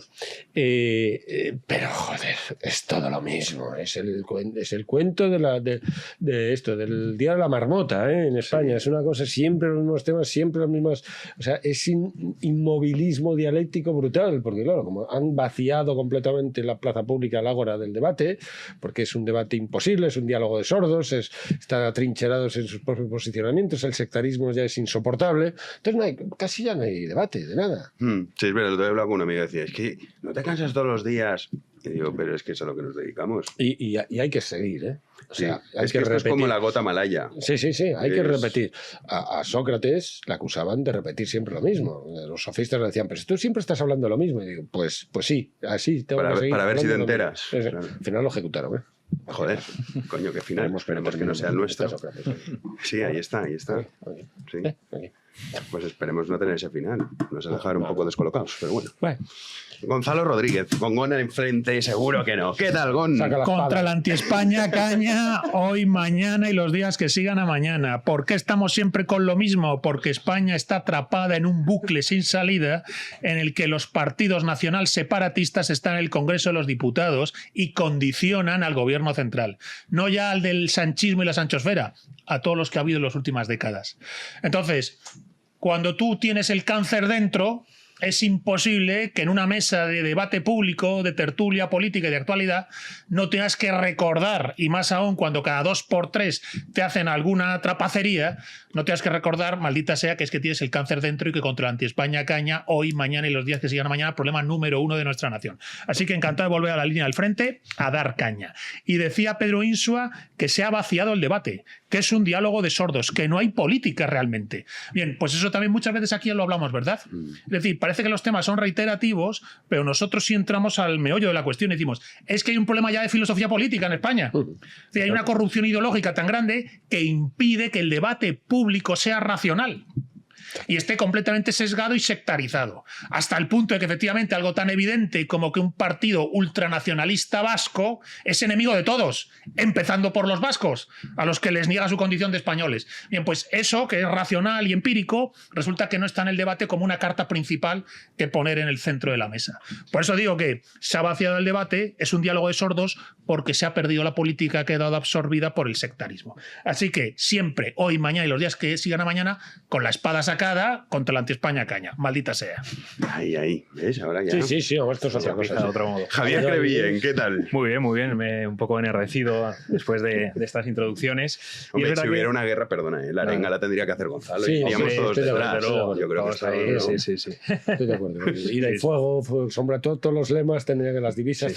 Pero, joder, es todo lo mismo. Es el cuento de esto, del Día de la Marmota, en España. Sí. Es una cosa, siempre los mismos temas, siempre los mismos... O sea, es inmovilismo dialéctico brutal, porque claro, como han vaciado completamente la plaza pública, el ágora del debate, porque es un debate imposible, es un diálogo de sordos, están atrincherados en sus propios posicionamientos, el sectarismo ya es insoportable, entonces casi ya no hay debate de nada. Sí, es verdad, lo he hablado con una amiga y decía, es que no te cansas todos los días. Y digo, pero es que es a lo que nos dedicamos. Y hay que seguir, ¿eh? O sea, sí, es que esto es como la gota malaya. Sí, hay que repetir. A Sócrates le acusaban de repetir siempre lo mismo. Los sofistas le decían, pero si tú siempre estás hablando lo mismo. Y digo, pues sí, así tengo que seguir. Para ver si te enteras. Claro. Al final lo ejecutaron, ¿eh? Joder, coño, qué final. Esperemos que no sea el nuestro. Sí, ahí está. Sí. Pues esperemos no tener ese final. Nos ha dejado un poco descolocados, pero bueno. Gonzalo Rodríguez, con Gon enfrente, seguro que no. ¿Qué tal, Gon? Contra la anti-España, caña, hoy, mañana y los días que sigan a mañana. ¿Por qué estamos siempre con lo mismo? Porque España está atrapada en un bucle sin salida en el que los partidos nacional separatistas están en el Congreso de los Diputados y condicionan al gobierno central. No ya al del sanchismo y la sanchosfera, a todos los que ha habido en las últimas décadas. Entonces, cuando tú tienes el cáncer dentro, es imposible que en una mesa de debate público, de tertulia política y de actualidad, no tengas que recordar, y más aún cuando cada 2x3 te hacen alguna trapacería, no tengas que recordar, maldita sea, que es que tienes el cáncer dentro y que contra la anti-España caña, hoy, mañana y los días que sigan a mañana, problema número 1 de nuestra nación. Así que encantado de volver a la línea del frente a dar caña. Y decía Pedro Insua que se ha vaciado el debate, que es un diálogo de sordos, que no hay política realmente. Bien, pues eso también muchas veces aquí lo hablamos, ¿verdad? Es decir, parece que los temas son reiterativos, pero nosotros sí entramos al meollo de la cuestión y decimos, es que hay un problema ya de filosofía política en España. Es decir, hay una corrupción ideológica tan grande que impide que el debate público sea racional y esté completamente sesgado y sectarizado, hasta el punto de que efectivamente algo tan evidente como que un partido ultranacionalista vasco es enemigo de todos, empezando por los vascos, a los que les niega su condición de españoles. Bien, pues eso, que es racional y empírico, resulta que no está en el debate como una carta principal que poner en el centro de la mesa. Por eso digo que se ha vaciado el debate, es un diálogo de sordos porque se ha perdido la política, ha quedado absorbida por el sectarismo. Así que siempre, hoy, mañana y los días que sigan a mañana, con la espada sacada contra la anti-España caña. Maldita sea. Ahí. ¿Ves? Ahora ya. Sí, esto es otra cosa. De otro modo. Javier Crevillén, ¿qué tal? Muy bien. Me he un poco enardecido después de estas introducciones. Hombre, si hubiera una guerra, perdona, la arenga la tendría que hacer Gonzalo. Sí, y iríamos todos detrás. Yo creo que sí. Estoy de acuerdo. Ira y fuego, sombra, todos los lemas tendrían que las divisas.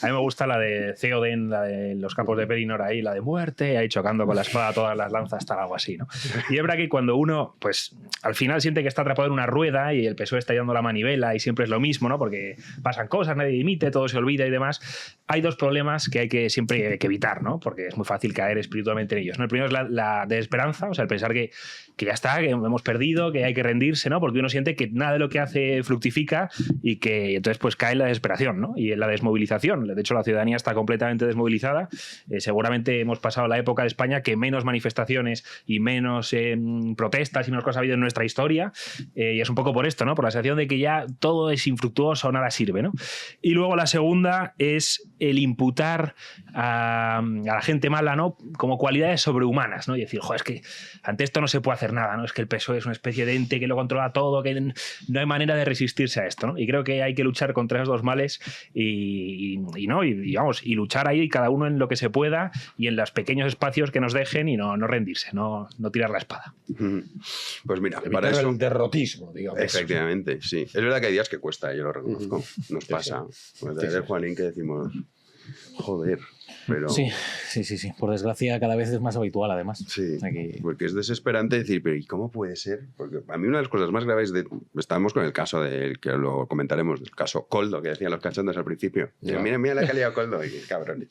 A mí me gusta la de Theoden, la de los campos de Pellinor ahí, la de muerte, ahí chocando con la espada todas las lanzas, tal, algo así, ¿no? Y es verdad que cuando uno, pues, al final siente que está atrapado en una rueda y el PSOE está dando la manivela y siempre es lo mismo, ¿no? Porque pasan cosas, nadie dimite, todo se olvida y demás. Hay dos problemas que hay que siempre evitar, ¿no? Porque es muy fácil caer espiritualmente en ellos, ¿no? El primero es la desesperanza, o sea, el pensar que ya está, que hemos perdido, que hay que rendirse, ¿no? Porque uno siente que nada de lo que hace fructifica y que entonces pues cae en la desesperación, ¿no? Y en la desmovilización. De hecho, la ciudadanía está completamente desmovilizada. Seguramente hemos pasado la época de España que menos manifestaciones y menos protestas y menos cosas ha habido en nuestra historia, y es un poco por esto, ¿no? Por la sensación de que ya todo es infructuoso, nada sirve, ¿no? Y luego la segunda es el imputar a la gente mala, ¿no? Como cualidades sobrehumanas, ¿no? Y decir, joder, es que ante esto no se puede hacer nada, ¿no? Es que el PSOE es una especie de ente que lo controla todo, que no hay manera de resistirse a esto, ¿no? Y creo que hay que luchar contra esos dos males y luchar ahí cada uno en lo que se pueda y en los pequeños espacios que nos dejen y no rendirse, no tirar la espada. Pues mira, evitar para eso... el derrotismo, digamos. Efectivamente, sí. Es verdad que hay días que cuesta, yo lo reconozco. Nos pasa. Pues desde el Juanín que decimos... Joder. Pero... Sí. Por desgracia cada vez es más habitual, además. Sí, porque es desesperante decir, pero ¿y cómo puede ser? Porque a mí una de las cosas más graves estábamos con el caso del que lo comentaremos, del caso Koldo, que decían los cachondos al principio. Yeah. Mira la calidad de Koldo, y cabrones.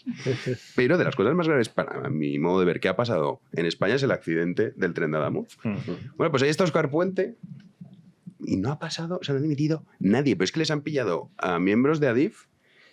Pero de las cosas más graves, para mi modo de ver, que ha pasado en España es el accidente del tren de Adamuz. Bueno, pues ahí está Óscar Puente y no ha pasado, se han dimitido nadie, pero es que les han pillado a miembros de Adif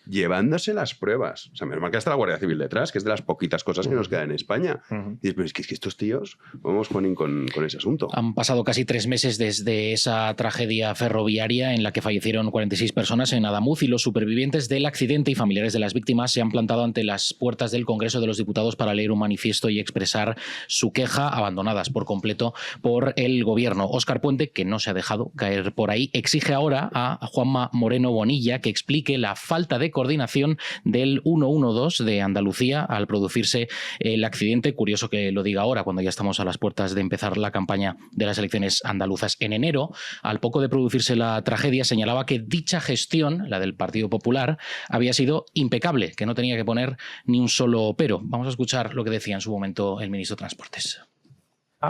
llevándose las pruebas. O sea, menos mal que está la Guardia Civil detrás, que es de las poquitas cosas que nos quedan en España. Y dices, pero es que estos tíos, vamos con ese asunto. Han pasado casi 3 meses desde esa tragedia ferroviaria en la que fallecieron 46 personas en Adamuz, y los supervivientes del accidente y familiares de las víctimas se han plantado ante las puertas del Congreso de los Diputados para leer un manifiesto y expresar su queja, abandonadas por completo por el gobierno. Óscar Puente, que no se ha dejado caer por ahí, exige ahora a Juanma Moreno Bonilla que explique la falta de coordinación del 112 de Andalucía al producirse el accidente. Curioso que lo diga ahora, cuando ya estamos a las puertas de empezar la campaña de las elecciones andaluzas. En enero, al poco de producirse la tragedia, señalaba que dicha gestión, la del Partido Popular, había sido impecable, que no tenía que poner ni un solo pero. Vamos a escuchar lo que decía en su momento el ministro de Transportes.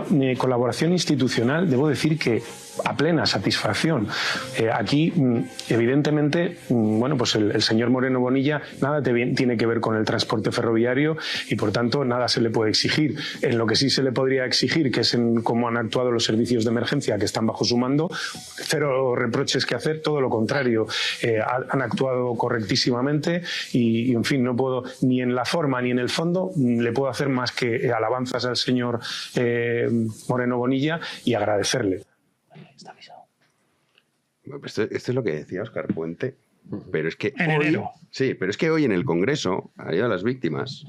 Mi colaboración institucional, debo decir que a plena satisfacción. Aquí, evidentemente, bueno, pues el señor Moreno Bonilla nada tiene que ver con el transporte ferroviario y, por tanto, nada se le puede exigir. En lo que sí se le podría exigir, que es en cómo han actuado los servicios de emergencia que están bajo su mando, cero reproches que hacer, todo lo contrario. Han actuado correctísimamente y, en fin, no puedo, ni en la forma ni en el fondo, le puedo hacer más que alabanzas al señor Moreno Bonilla y agradecerle. Esto es lo que decía Óscar Puente, pero es que en enero. Sí, pero es que hoy en el Congreso ha ido a las víctimas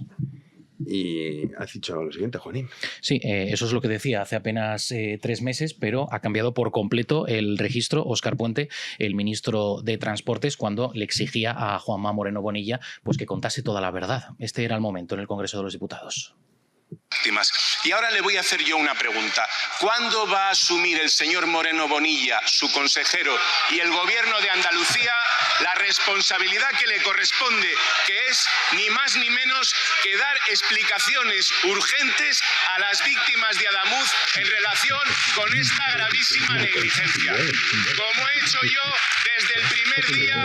y ha dicho lo siguiente, Juanín. Sí, eso es lo que decía hace apenas 3 meses, pero ha cambiado por completo el registro Óscar Puente, el ministro de Transportes, cuando le exigía a Juanma Moreno Bonilla pues que contase toda la verdad. Este era el momento en el Congreso de los Diputados. Y ahora le voy a hacer yo una pregunta. ¿Cuándo va a asumir el señor Moreno Bonilla, su consejero, y el gobierno de Andalucía la responsabilidad que le corresponde, que es ni más ni menos que dar explicaciones urgentes a las víctimas de Adamuz en relación con esta gravísima negligencia? Como he hecho yo desde el primer día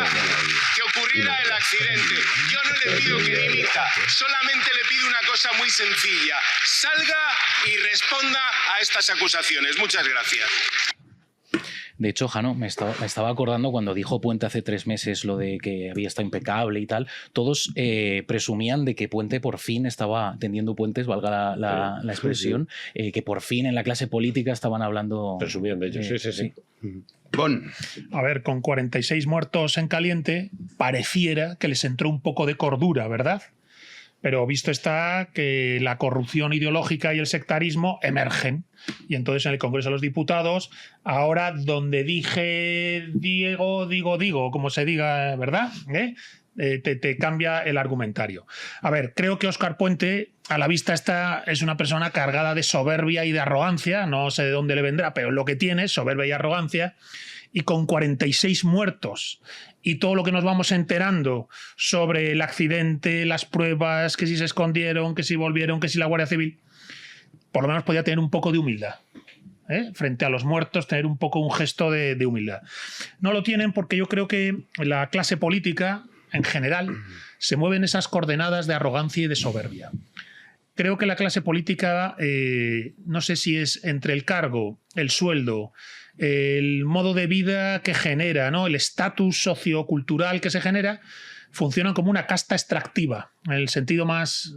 que ocurriera el accidente. Yo no le pido que dimita, solamente le pido una cosa muy sencilla: salga y responda a estas acusaciones. Muchas gracias. De hecho, Jano, me estaba acordando cuando dijo Puente hace 3 meses lo de que había estado impecable y tal. Todos presumían de que Puente por fin estaba tendiendo puentes, valga la expresión, que por fin en la clase política estaban hablando... Presumían de ellos, sí. Bon. A ver, con 46 muertos en caliente, pareciera que les entró un poco de cordura, ¿verdad? Pero visto está que la corrupción ideológica y el sectarismo emergen. Y entonces en el Congreso de los Diputados, ahora donde dije Diego, digo, como se diga, ¿verdad? Te cambia el argumentario. A ver, creo que Óscar Puente, a la vista está, es una persona cargada de soberbia y de arrogancia. No sé de dónde le vendrá, pero lo que tiene es soberbia y arrogancia. Y con 46 muertos y todo lo que nos vamos enterando sobre el accidente, las pruebas, que si se escondieron, que si volvieron, que si la Guardia Civil, por lo menos podía tener un poco de humildad. Frente a los muertos, tener un poco un gesto de humildad. No lo tienen porque yo creo que la clase política, en general, se mueve en esas coordenadas de arrogancia y de soberbia. Creo que la clase política, no sé si es entre el cargo, el sueldo, el modo de vida que genera, ¿no? El estatus sociocultural que se genera, funcionan como una casta extractiva, en el sentido más,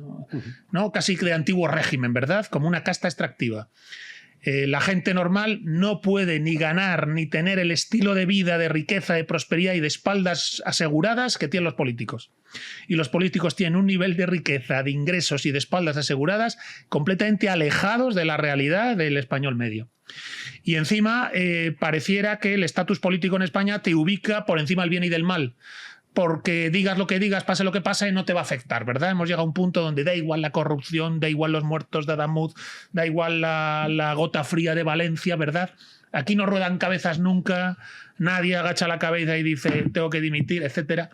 ¿no? Casi de antiguo régimen, ¿verdad? Como una casta extractiva. La gente normal no puede ni ganar ni tener el estilo de vida, de riqueza, de prosperidad y de espaldas aseguradas que tienen los políticos. Y los políticos tienen un nivel de riqueza, de ingresos y de espaldas aseguradas completamente alejados de la realidad del español medio. Y encima pareciera que el estatus político en España te ubica por encima del bien y del mal. Porque digas lo que digas, pase lo que pase, no te va a afectar, ¿verdad? Hemos llegado a un punto donde da igual la corrupción, da igual los muertos de Adamuz, da igual la gota fría de Valencia, ¿verdad? Aquí no ruedan cabezas nunca, nadie agacha la cabeza y dice tengo que dimitir, etcétera.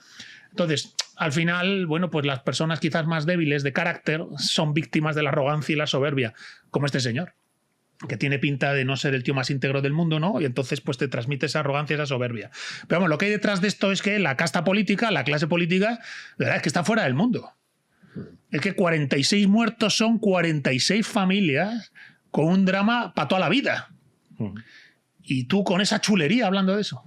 Entonces, al final, bueno, pues las personas quizás más débiles de carácter son víctimas de la arrogancia y la soberbia, como este señor, que tiene pinta de no ser el tío más íntegro del mundo, ¿no? Y entonces pues te transmite esa arrogancia y esa soberbia. Pero vamos, lo que hay detrás de esto es que la casta política, la clase política, la verdad es que está fuera del mundo. Es que 46 muertos son 46 familias con un drama para toda la vida. Y tú con esa chulería hablando de eso.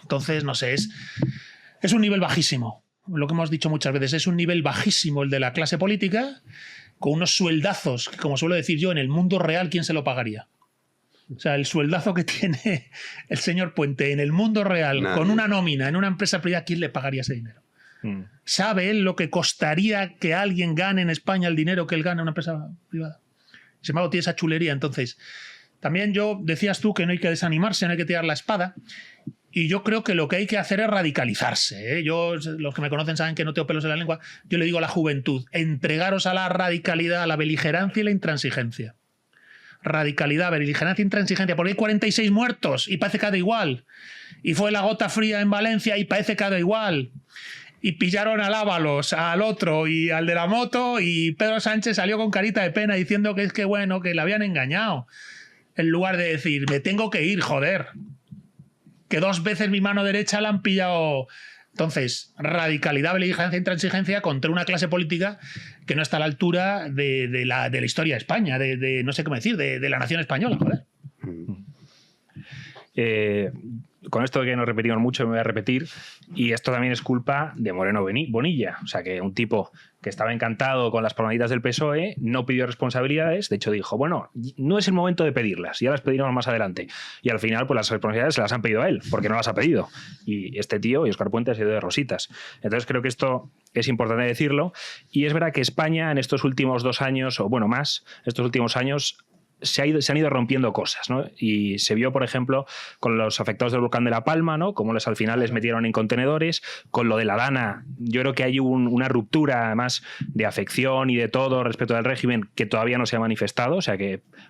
Entonces, no sé, es un nivel bajísimo. Lo que hemos dicho muchas veces, es un nivel bajísimo el de la clase política, con unos sueldazos que, como suelo decir yo, en el mundo real, ¿quién se lo pagaría? O sea, el sueldazo que tiene el señor Puente en el mundo real, Nadie. con una nómina en una empresa privada, ¿quién le pagaría ese dinero? ¿Sabe él lo que costaría que alguien gane en España el dinero que él gana en una empresa privada? Sin embargo, tiene esa chulería. Entonces, también decías tú que no hay que desanimarse, no hay que tirar la espada. Y yo creo que lo que hay que hacer es radicalizarse, ¿eh? Los que me conocen saben que no tengo pelos en la lengua. Yo le digo a la juventud, entregaros a la radicalidad, a la beligerancia y la intransigencia. Radicalidad, beligerancia e intransigencia, porque hay 46 muertos y parece que ha dado igual. Y fue la gota fría en Valencia y parece que ha dado igual. Y pillaron al Ábalos, al otro y al de la moto, y Pedro Sánchez salió con carita de pena diciendo que es que bueno, que le habían engañado. En lugar de decir, me tengo que ir, joder. Que 2 veces mi mano derecha la han pillado. Entonces, radicalidad, beligerancia e intransigencia contra una clase política que no está a la altura de la historia de España, de no sé cómo decir, de la nación española, joder. Con esto que nos repetimos mucho, me voy a repetir, y esto también es culpa de Moreno Bonilla, o sea que un tipo que estaba encantado con las palmaditas del PSOE, no pidió responsabilidades, de hecho dijo, bueno, no es el momento de pedirlas, ya las pediremos más adelante, y al final pues las responsabilidades se las han pedido a él, porque no las ha pedido, y este tío, y Óscar Puente, ha sido de rositas. Entonces creo que esto es importante decirlo, y es verdad que España en estos últimos 2 años, o bueno, más, estos últimos años, se han ido rompiendo cosas, ¿no? Y se vio, por ejemplo, con los afectados del volcán de La Palma, ¿no? Cómo al final les metieron en contenedores. Con lo de la Dana, yo creo que hay una ruptura, además, de afección y de todo respecto al régimen que todavía no se ha manifestado, o sea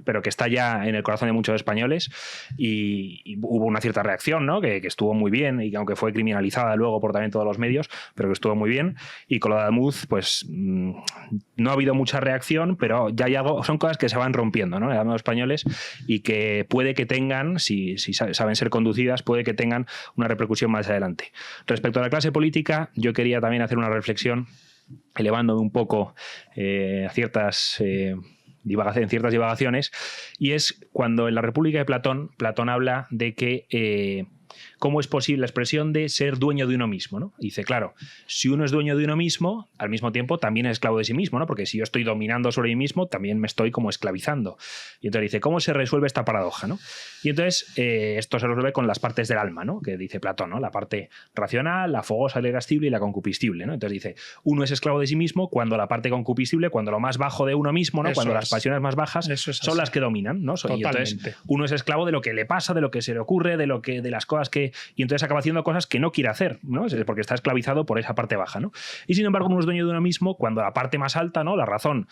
pero que está ya en el corazón de muchos españoles. Y hubo una cierta reacción, ¿no? Que estuvo muy bien, y que aunque fue criminalizada luego por también todos los medios, pero que estuvo muy bien. Y con lo de Adamuz, pues no ha habido mucha reacción, pero ya hay algo, son cosas que se van rompiendo, ¿no? Los españoles, y que puede que tengan, si saben ser conducidas, puede que tengan una repercusión más adelante. Respecto a la clase política, yo quería también hacer una reflexión, elevándome un poco a ciertas divagaciones, y es cuando en la República de Platón habla de que cómo es posible la expresión de ser dueño de uno mismo, ¿no? Dice, claro, si uno es dueño de uno mismo, al mismo tiempo también es esclavo de sí mismo, ¿no? Porque si yo estoy dominando sobre mí mismo, también me estoy como esclavizando. Y entonces dice, ¿cómo se resuelve esta paradoja, ¿no? Y entonces esto se resuelve con las partes del alma, ¿no? Que dice Platón, ¿no? La parte racional, la fogosa, la irascible y la concupiscible, ¿no? Entonces dice, uno es esclavo de sí mismo cuando la parte concupiscible, cuando lo más bajo de uno mismo, ¿no? Cuando las pasiones más bajas son las que dominan, ¿no? Y entonces uno es esclavo de lo que le pasa, de lo que se le ocurre, de las cosas que... Y entonces acaba haciendo cosas que no quiere hacer, ¿no? Porque está esclavizado por esa parte baja, ¿no? Y sin embargo, uno es dueño de uno mismo cuando la parte más alta, ¿no? La razón,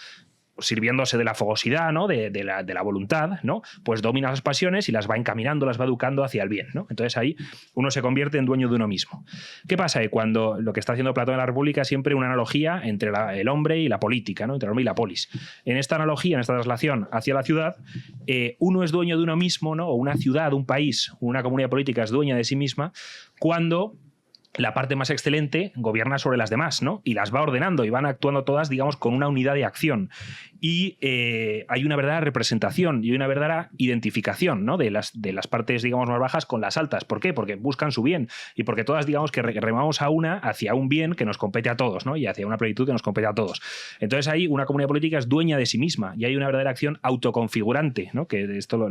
sirviéndose de la fogosidad, ¿no? de la voluntad, ¿no? Pues domina las pasiones y las va encaminando, las va educando hacia el bien, ¿no? Entonces ahí uno se convierte en dueño de uno mismo. ¿Qué pasa? Cuando lo que está haciendo Platón en la República es siempre una analogía entre el hombre y la política, ¿no? Entre el hombre y la polis. En esta analogía, en esta traslación hacia la ciudad, uno es dueño de uno mismo, ¿no? O una ciudad, un país, una comunidad política es dueña de sí misma cuando la parte más excelente gobierna sobre las demás, ¿no? Y las va ordenando y van actuando todas, digamos, con una unidad de acción. Y hay una verdadera representación y una verdadera identificación, ¿no? de las partes, digamos, más bajas con las altas. ¿Por qué? Porque buscan su bien y porque todas, digamos, que remamos a una hacia un bien que nos compete a todos, ¿no? Y hacia una plenitud que nos compete a todos. Entonces ahí una comunidad política es dueña de sí misma y hay una verdadera acción autoconfigurante, ¿no? Que esto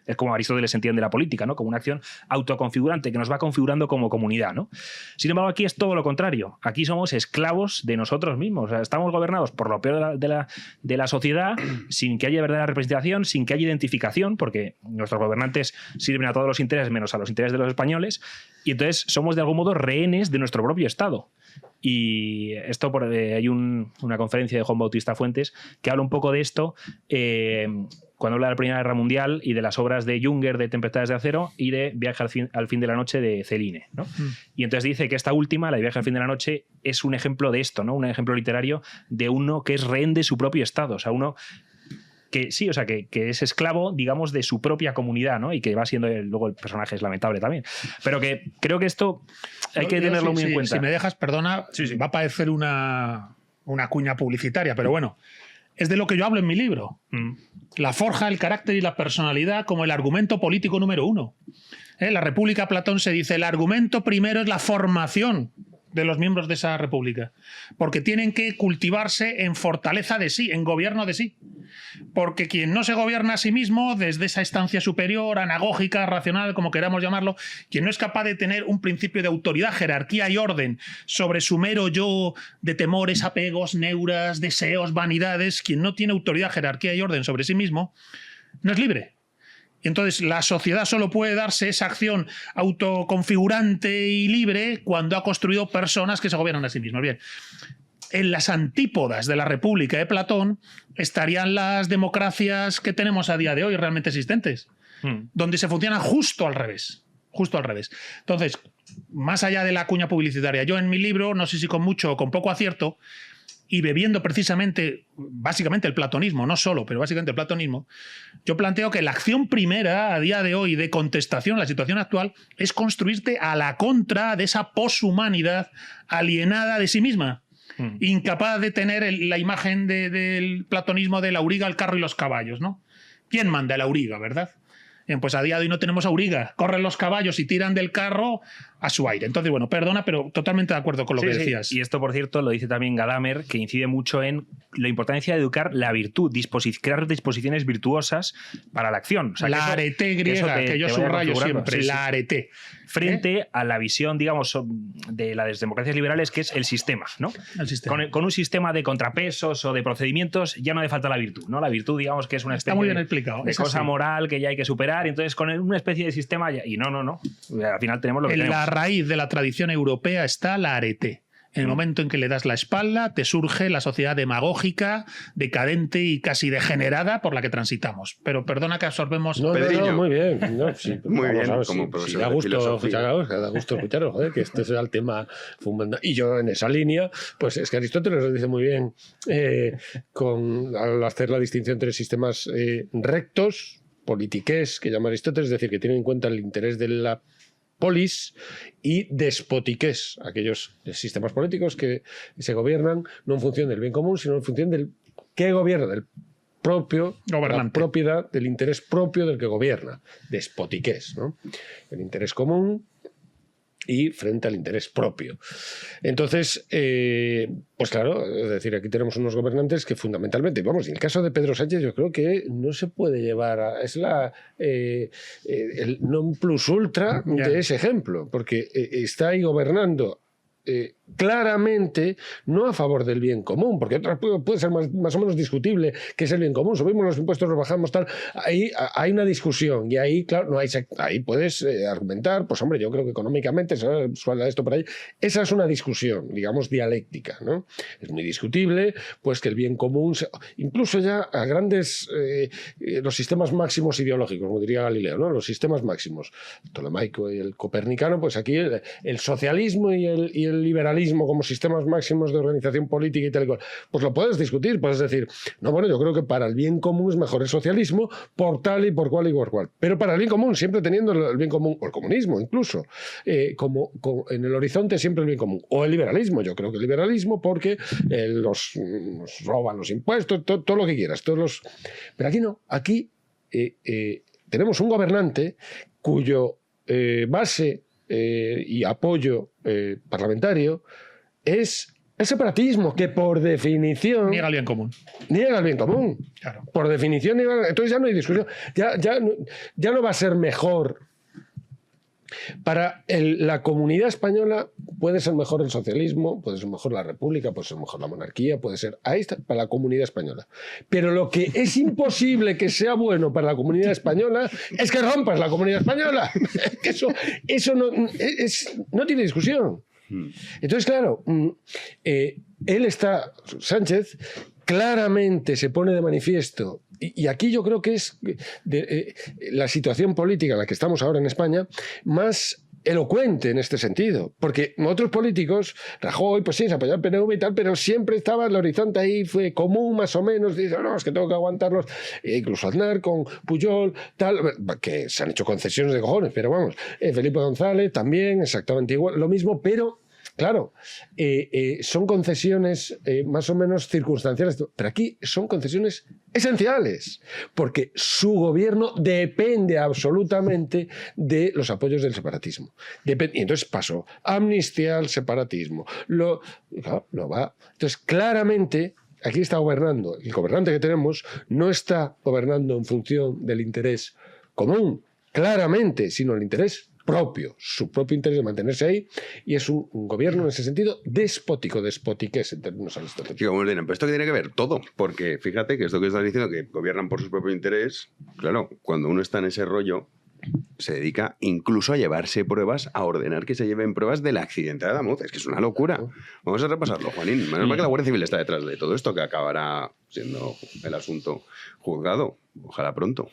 es como Aristóteles entiende la política, ¿no? Como una acción autoconfigurante que nos va configurando como comunidad, ¿no? Sin embargo, aquí es todo lo contrario. Aquí somos esclavos de nosotros mismos. O sea, estamos gobernados por lo peor de la sociedad, sin que haya verdadera representación, sin que haya identificación, porque nuestros gobernantes sirven a todos los intereses menos a los intereses de los españoles, y entonces somos de algún modo rehenes de nuestro propio Estado. Y esto, hay una conferencia de Juan Bautista Fuentes que habla un poco de esto, cuando habla de la Primera Guerra Mundial y de las obras de Junger, de Tempestades de Acero, y de Viaje al fin de la noche, de Celine, ¿no? Y entonces dice que esta última, la de Viaje al fin de la noche, es un ejemplo de esto, ¿no? Un ejemplo literario de uno que es rehén de su propio estado, o sea, uno que sí, o sea, que es esclavo, digamos, de su propia comunidad, ¿no? Y que va siendo, luego el personaje es lamentable también. Pero que creo que esto hay que tenerlo muy en cuenta. Si me dejas, perdona, va a parecer una cuña publicitaria, pero bueno, es de lo que yo hablo en mi libro. La forja, el carácter y la personalidad como el argumento político número 1. La República, Platón se dice, el argumento primero es la formación de los miembros de esa república, porque tienen que cultivarse en fortaleza de sí, en gobierno de sí. Porque quien no se gobierna a sí mismo, desde esa estancia superior, anagógica, racional, como queramos llamarlo, quien no es capaz de tener un principio de autoridad, jerarquía y orden sobre su mero yo de temores, apegos, neuras, deseos, vanidades, quien no tiene autoridad, jerarquía y orden sobre sí mismo, no es libre. Entonces, la sociedad solo puede darse esa acción autoconfigurante y libre cuando ha construido personas que se gobiernan a sí mismos. Bien, en las antípodas de la República de Platón estarían las democracias que tenemos a día de hoy realmente existentes, donde se funciona justo al revés. Justo al revés. Entonces, más allá de la cuña publicitaria, yo en mi libro, no sé si con mucho o con poco acierto, y bebiendo precisamente, básicamente el platonismo, no solo, pero básicamente el platonismo, yo planteo que la acción primera a día de hoy de contestación a la situación actual es construirte a la contra de esa poshumanidad alienada de sí misma, incapaz de tener la imagen del platonismo de la auriga, el carro y los caballos, ¿no? ¿Quién manda el auriga, verdad? Bien, pues a día de hoy no tenemos auriga, corren los caballos y tiran del carro a su aire. Entonces, bueno, perdona, pero totalmente de acuerdo con lo que decías. Y esto, por cierto, lo dice también Gadamer, que incide mucho en la importancia de educar la virtud, crear disposiciones virtuosas para la acción. O sea, la arete griega, que yo subrayo siempre, la arete. Frente a la visión, digamos, de las democracias liberales, que es el sistema, ¿no? El sistema. Con un sistema de contrapesos o de procedimientos ya no hace falta la virtud, ¿no? La virtud, digamos, que es una especie Está muy bien explicado. de cosa moral que ya hay que superar, y entonces con una especie de sistema y no. Al final tenemos lo que tenemos. La raíz de la tradición europea está la arete. En el momento en que le das la espalda, te surge la sociedad demagógica, decadente y casi degenerada por la que transitamos. Pero perdona que absorbemos... No, muy bien. Muy bien, como profesor da gusto escucharos, joder, que este sea el tema fundamental. Y yo en esa línea, pues es que Aristóteles lo dice muy bien al hacer la distinción entre sistemas rectos, politiqués, que llama Aristóteles, es decir, que tienen en cuenta el interés de la polis, y despotiques, aquellos sistemas políticos que se gobiernan no en función del bien común, sino en función del que gobierna, del propio, la propiedad, del interés propio del que gobierna. Despotiques, ¿no? El interés común y frente al interés propio. Entonces, pues claro, es decir, aquí tenemos unos gobernantes que fundamentalmente, vamos, en el caso de Pedro Sánchez yo creo que no se puede llevar es el non plus ultra de ese ejemplo, porque está ahí gobernando claramente no a favor del bien común, porque puede ser más o menos discutible qué es el bien común, subimos los impuestos, los bajamos, tal, ahí hay una discusión y ahí, claro, ahí puedes argumentar, pues hombre, yo creo que económicamente suena esto por ahí, esa es una discusión, digamos, dialéctica, ¿no? Es muy discutible, pues que el bien común, incluso ya a grandes, los sistemas máximos ideológicos, como diría Galileo, ¿no? Los sistemas máximos, el tolemaico y el copernicano, pues aquí el socialismo y el liberalismo como sistemas máximos de organización política y tal y cual, pues lo puedes discutir, puedes decir, no, bueno, yo creo que para el bien común es mejor el socialismo por tal y por cual y por cual, pero para el bien común, siempre teniendo el bien común, o el comunismo incluso, como en el horizonte siempre el bien común, o el liberalismo, yo creo que el liberalismo porque nos roban los impuestos, todo lo que quieras, pero aquí no, aquí tenemos un gobernante cuyo base y apoyo parlamentario es el separatismo, que por definición niega el bien común. Claro. Por definición entonces ya no hay discusión, ya no va a ser mejor. Para la comunidad española puede ser mejor el socialismo, puede ser mejor la república, puede ser mejor la monarquía, puede ser, ahí está, para la comunidad española. Pero lo que es imposible que sea bueno para la comunidad española es que rompas la comunidad española. Eso no tiene discusión. Entonces, claro, Sánchez claramente se pone de manifiesto, y aquí yo creo que es la situación política en la que estamos ahora en España más elocuente en este sentido, porque otros políticos, Rajoy, pues sí, se apoyó al PNV y tal, pero siempre estaba el horizonte ahí, fue común más o menos, dice, no, es que tengo que aguantarlos, incluso Aznar con Pujol, tal, que se han hecho concesiones de cojones, pero vamos, Felipe González también, exactamente igual, lo mismo, pero claro, son concesiones más o menos circunstanciales, pero aquí son concesiones esenciales, porque su gobierno depende absolutamente de los apoyos del separatismo. Y entonces pasó amnistía al separatismo. Lo va. Entonces, claramente, aquí está gobernando. El gobernante que tenemos no está gobernando en función del interés común, claramente, sino el interés propio, su propio interés de mantenerse ahí, y es un gobierno en ese sentido despótico, despotiqués en términos aristotélicos. Sí, muy bien, pero esto que tiene que ver todo, porque fíjate que esto que estás diciendo, que gobiernan por su propio interés, claro, cuando uno está en ese rollo, se dedica incluso a llevarse pruebas, a ordenar que se lleven pruebas del accidente de Adamuz. Es que es una locura. Vamos a repasarlo, Juanín. Menos mal que la Guardia Civil está detrás de todo esto, que acabará siendo el asunto juzgado. Ojalá pronto.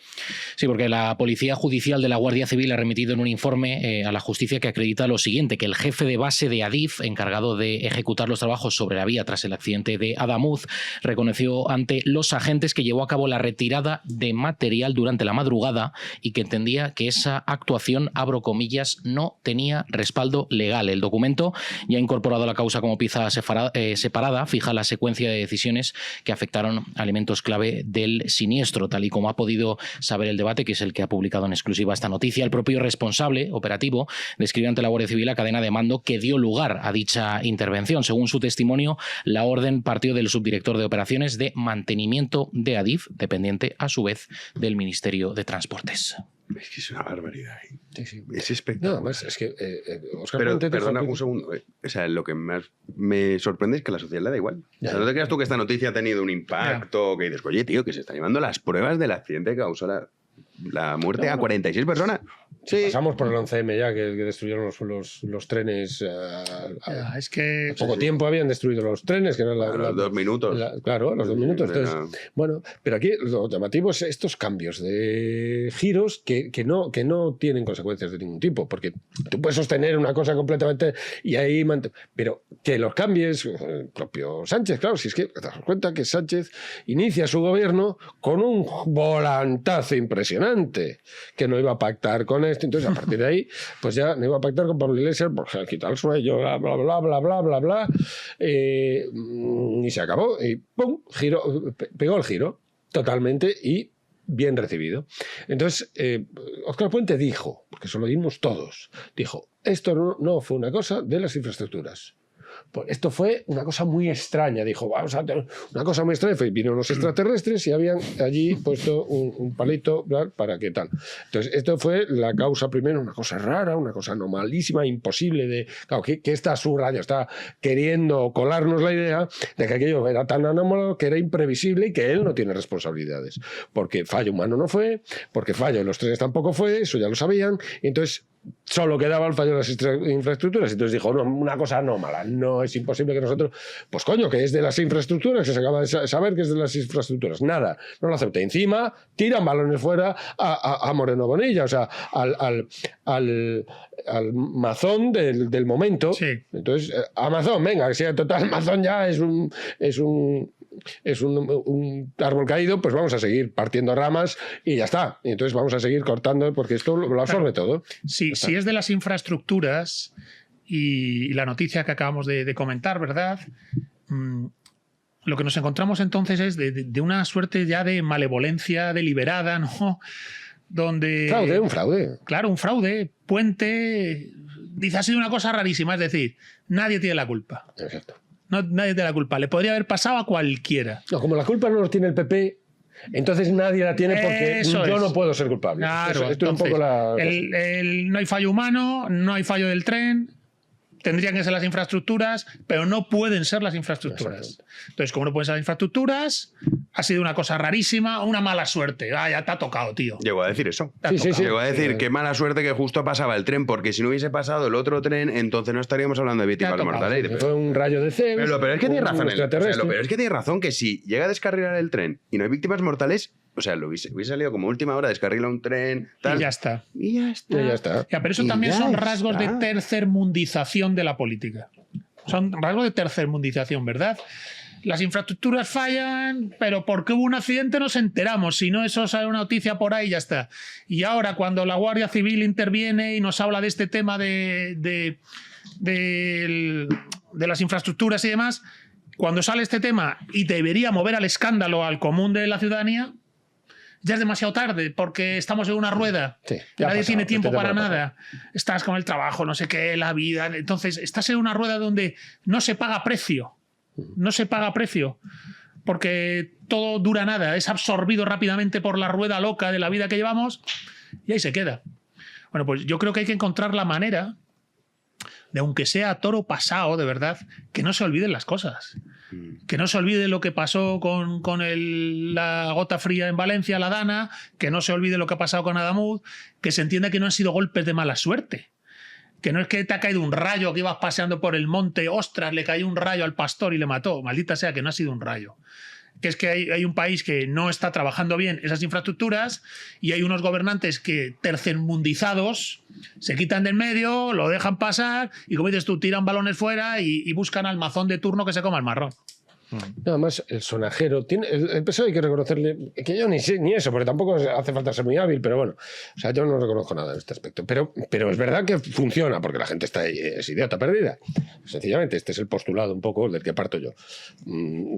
Sí, porque la Policía Judicial de la Guardia Civil ha remitido en un informe a la justicia que acredita lo siguiente, que el jefe de base de Adif, encargado de ejecutar los trabajos sobre la vía tras el accidente de Adamuz, reconoció ante los agentes que llevó a cabo la retirada de material durante la madrugada y que entendía que esa actuación, abro comillas, no tenía respaldo legal. El documento, ya incorporado a la causa como pieza separada, fija la secuencia de decisiones que afectaron a elementos clave del siniestro, tal y como ha podido saber el debate, que es el que ha publicado en exclusiva esta noticia. El propio responsable operativo describió ante la Guardia Civil la cadena de mando que dio lugar a dicha intervención. Según su testimonio, la orden partió del subdirector de operaciones de mantenimiento de Adif, dependiente a su vez del Ministerio de Transportes. Es que es una barbaridad. Sí, sí. Es espectacular. No, además, es que Óscar Pero, Puente perdona un segundo. O sea, lo que más me sorprende es que a la sociedad le da igual. O sea, no te creas tú que esta noticia ha tenido un impacto, que dices, oye, tío, que se están llevando las pruebas del accidente que causó la muerte a 46 personas. Sí. Pasamos por el 11M ya, que destruyeron los trenes. Es que poco tiempo habían destruido los trenes, que era a los 2 minutos. Claro, a los 2 minutos. Entonces, bueno, pero aquí lo llamativo es estos cambios de giros que no tienen consecuencias de ningún tipo, porque tú puedes sostener una cosa completamente y ahí pero que los cambies, el propio Sánchez, claro, si es que te das cuenta que Sánchez inicia su gobierno con un volantazo impresionante, que no iba a pactar con entonces a partir de ahí pues ya no iba a pactar con Pablo Iglesias porque quita el suello, bla bla bla bla bla bla bla, y se acabó y pum, pegó el giro totalmente y bien recibido. Entonces Óscar Puente dijo, porque eso lo dimos todos, dijo, esto no fue una cosa de las infraestructuras. Pues esto fue una cosa muy extraña, dijo, vamos a tener una cosa muy extraña, vinieron los extraterrestres y habían allí puesto un palito para qué tal. Entonces, esto fue la causa primero, una cosa rara, una cosa anomalísima, imposible de... Claro, que está subrayado, está queriendo colarnos la idea de que aquello era tan anómalo que era imprevisible y que él no tiene responsabilidades. Porque fallo humano no fue, porque fallo en los trenes tampoco fue, eso ya lo sabían, y entonces solo quedaba el fallo de las infraestructuras. Entonces dijo, no, una cosa anómala, no es imposible que nosotros, pues coño, que es de las infraestructuras, que se acaba de saber que es de las infraestructuras, nada, no lo acepté. Encima tiran balones fuera a Moreno Bonilla, o sea, al mazón del momento. Sí. Entonces, a Mazón, venga, que sea total, Mazón ya es un árbol caído, pues vamos a seguir partiendo ramas y ya está. Y entonces vamos a seguir cortando porque esto lo absorbe todo. Sí, si es de las infraestructuras y la noticia que acabamos de comentar, ¿verdad? Lo que nos encontramos entonces es de una suerte ya de malevolencia deliberada, ¿no? Donde... Un fraude. Claro, un fraude. Puente dice, ha sido una cosa rarísima, es decir, nadie tiene la culpa. Exacto. Nadie tiene la culpa. Le podría haber pasado a cualquiera. No, como la culpa no lo tiene el PP, entonces nadie la tiene porque yo no puedo ser culpable. Claro, esto entonces, es un poco no hay fallo humano, no hay fallo del tren. tendrían que ser las infraestructuras, pero no pueden ser las infraestructuras. Entonces, como no pueden ser las infraestructuras, ha sido una cosa rarísima, una mala suerte. Ya te ha tocado, tío. Llegó a decir eso. Sí. Llegó a decir que mala suerte que justo pasaba el tren, porque si no hubiese pasado el otro tren, entonces no estaríamos hablando de víctimas mortales. Fue un rayo de Zeus. Pero lo peor es que tiene razón. Lo extraterrestre. peor es que tiene razón que si llega a descarrilar el tren y no hay víctimas mortales, o sea, lo hubiese salido como última hora, descarrila un tren, tal. Y ya está. Y ya está. Ya, pero eso también son rasgos de tercermundización de la política. Son rasgos de tercermundización, ¿verdad? Las infraestructuras fallan, pero porque hubo un accidente nos enteramos. Si no, eso sale una noticia por ahí y ya está. Y ahora, cuando la Guardia Civil interviene y nos habla de este tema de las infraestructuras y demás, cuando sale este tema y debería mover al escándalo al común de la ciudadanía, ya es demasiado tarde porque estamos en una rueda. Nadie tiene tiempo para nada. Estás con el trabajo, no sé qué, la vida. Entonces, estás en una rueda donde no se paga precio. No se paga precio porque todo dura nada. Es absorbido rápidamente por la rueda loca de la vida que llevamos y ahí se queda. Bueno, pues yo creo que hay que encontrar la manera de, aunque sea a toro pasado, de verdad, que no se olviden las cosas. Que no se olvide lo que pasó con la gota fría en Valencia, la Dana, que no se olvide lo que ha pasado con Adamuz, que se entienda que no han sido golpes de mala suerte. Que no es que te ha caído un rayo, que ibas paseando por el monte, ostras, le cayó un rayo al pastor y le mató. Maldita sea, que no ha sido un rayo. Que es que hay un país que no está trabajando bien esas infraestructuras y hay unos gobernantes que, tercermundizados, se quitan del medio, lo dejan pasar y, como dices tú, tiran balones fuera y buscan al mazón de turno que se coma el marrón. Nada más, el sonajero tiene. El PSOE hay que reconocerle que yo ni sé ni eso, porque tampoco hace falta ser muy hábil, pero bueno, o sea, yo no reconozco nada en este aspecto. Pero es verdad que funciona, porque la gente es idiota perdida. Sencillamente, este es el postulado un poco del que parto yo.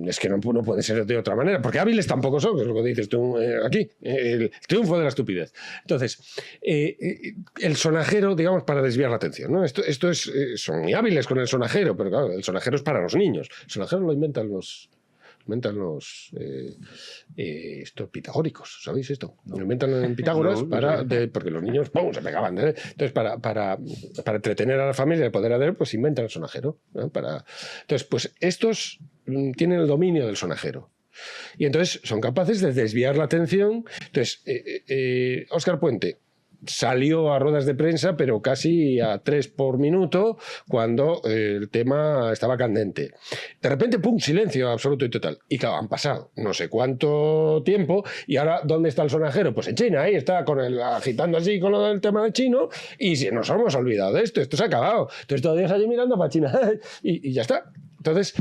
Es que no puede ser de otra manera, porque hábiles tampoco son, que es lo que dices tú aquí, el triunfo de la estupidez. Entonces, el sonajero, digamos, para desviar la atención, ¿no? Esto es, son muy hábiles con el sonajero, pero claro, el sonajero es para los niños. El sonajero lo inventan los estos pitagóricos, ¿sabéis esto? Lo inventan en Pitágoras porque los niños ¡pum!, se pegaban. Entonces, para entretener a la familia y poder hacer, pues inventan el sonajero, ¿no? Entonces, pues estos tienen el dominio del sonajero. Y entonces son capaces de desviar la atención. Entonces, Óscar Puente salió a ruedas de prensa, pero casi a 3 por minuto, cuando el tema estaba candente. De repente, ¡pum!, silencio absoluto y total. Y claro, han pasado no sé cuánto tiempo, y ahora, ¿dónde está el sonajero? Pues en China, ahí está agitando así con lo del tema de chino, y si nos hemos olvidado de esto se ha acabado. Entonces todavía allí mirando para China, y ya está. Entonces,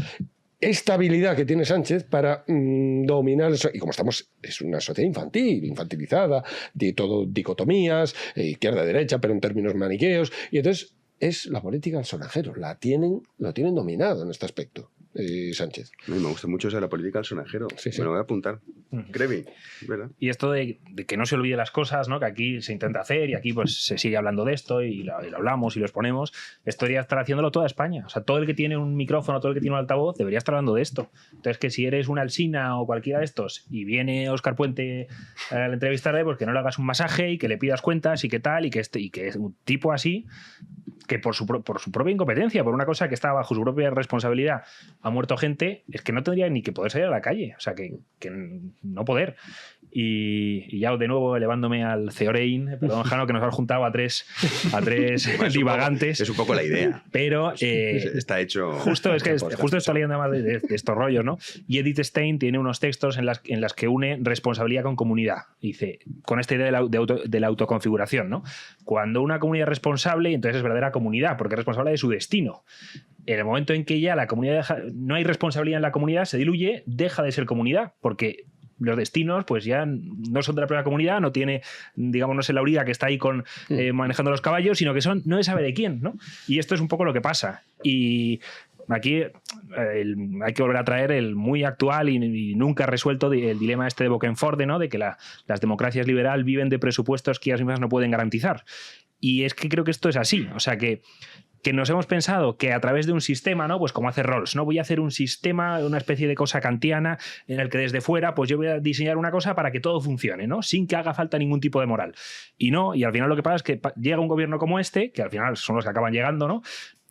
esta habilidad que tiene Sánchez para dominar eso, y como es una sociedad infantilizada, de todo dicotomías, izquierda-derecha, pero en términos maniqueos, y entonces es la política del sonajero, lo tienen dominado en este aspecto. Sánchez. Me gusta mucho esa la política del sonajero. Me lo voy a apuntar. Crevi, ¿verdad? Y esto de que no se olvide las cosas, ¿no? Que aquí se intenta hacer y aquí pues se sigue hablando de esto y lo hablamos y lo exponemos. Esto debería estar haciéndolo toda España. O sea, todo el que tiene un micrófono, todo el que tiene un altavoz, debería estar hablando de esto. Entonces, que si eres una Alsina o cualquiera de estos y viene Óscar Puente a entrevistarle, pues que no le hagas un masaje y que le pidas cuentas y que tal, y que es un tipo así, que por su propia incompetencia, por una cosa que está bajo su propia responsabilidad, ha muerto gente, es que no tendría ni que poder salir a la calle. O sea, que no poder. Y ya de nuevo elevándome al Ceorein, perdón, Jano, que nos ha juntado a tres divagantes. Es un poco la idea. Pero está hecho. Justo estoy leyendo más de estos rollos, ¿no? Y Edith Stein tiene unos textos en las que une responsabilidad con comunidad. Dice, con esta idea de la autoconfiguración, ¿no? Cuando una comunidad es responsable, entonces es verdadera comunidad, porque es responsable de su destino. En el momento en que ya la comunidad no hay responsabilidad en la comunidad, se diluye, deja de ser comunidad, porque los destinos pues ya no son de la propia comunidad, no tiene, digamos, no es el Lauriga que está ahí manejando los caballos, sino que no se sabe de quién, ¿no? Y esto es un poco lo que pasa. Y aquí hay que volver a traer el muy actual y nunca resuelto el dilema este de Bokenforde, ¿no? De que las democracias liberales viven de presupuestos que ellas mismas no pueden garantizar. Y es que creo que esto es así. O sea, que nos hemos pensado que a través de un sistema, ¿no? Pues como hace Rawls, ¿no? Voy a hacer un sistema, una especie de cosa kantiana en el que desde fuera, pues yo voy a diseñar una cosa para que todo funcione, ¿no? Sin que haga falta ningún tipo de moral. Y al final lo que pasa es que llega un gobierno como este, que al final son los que acaban llegando, ¿no?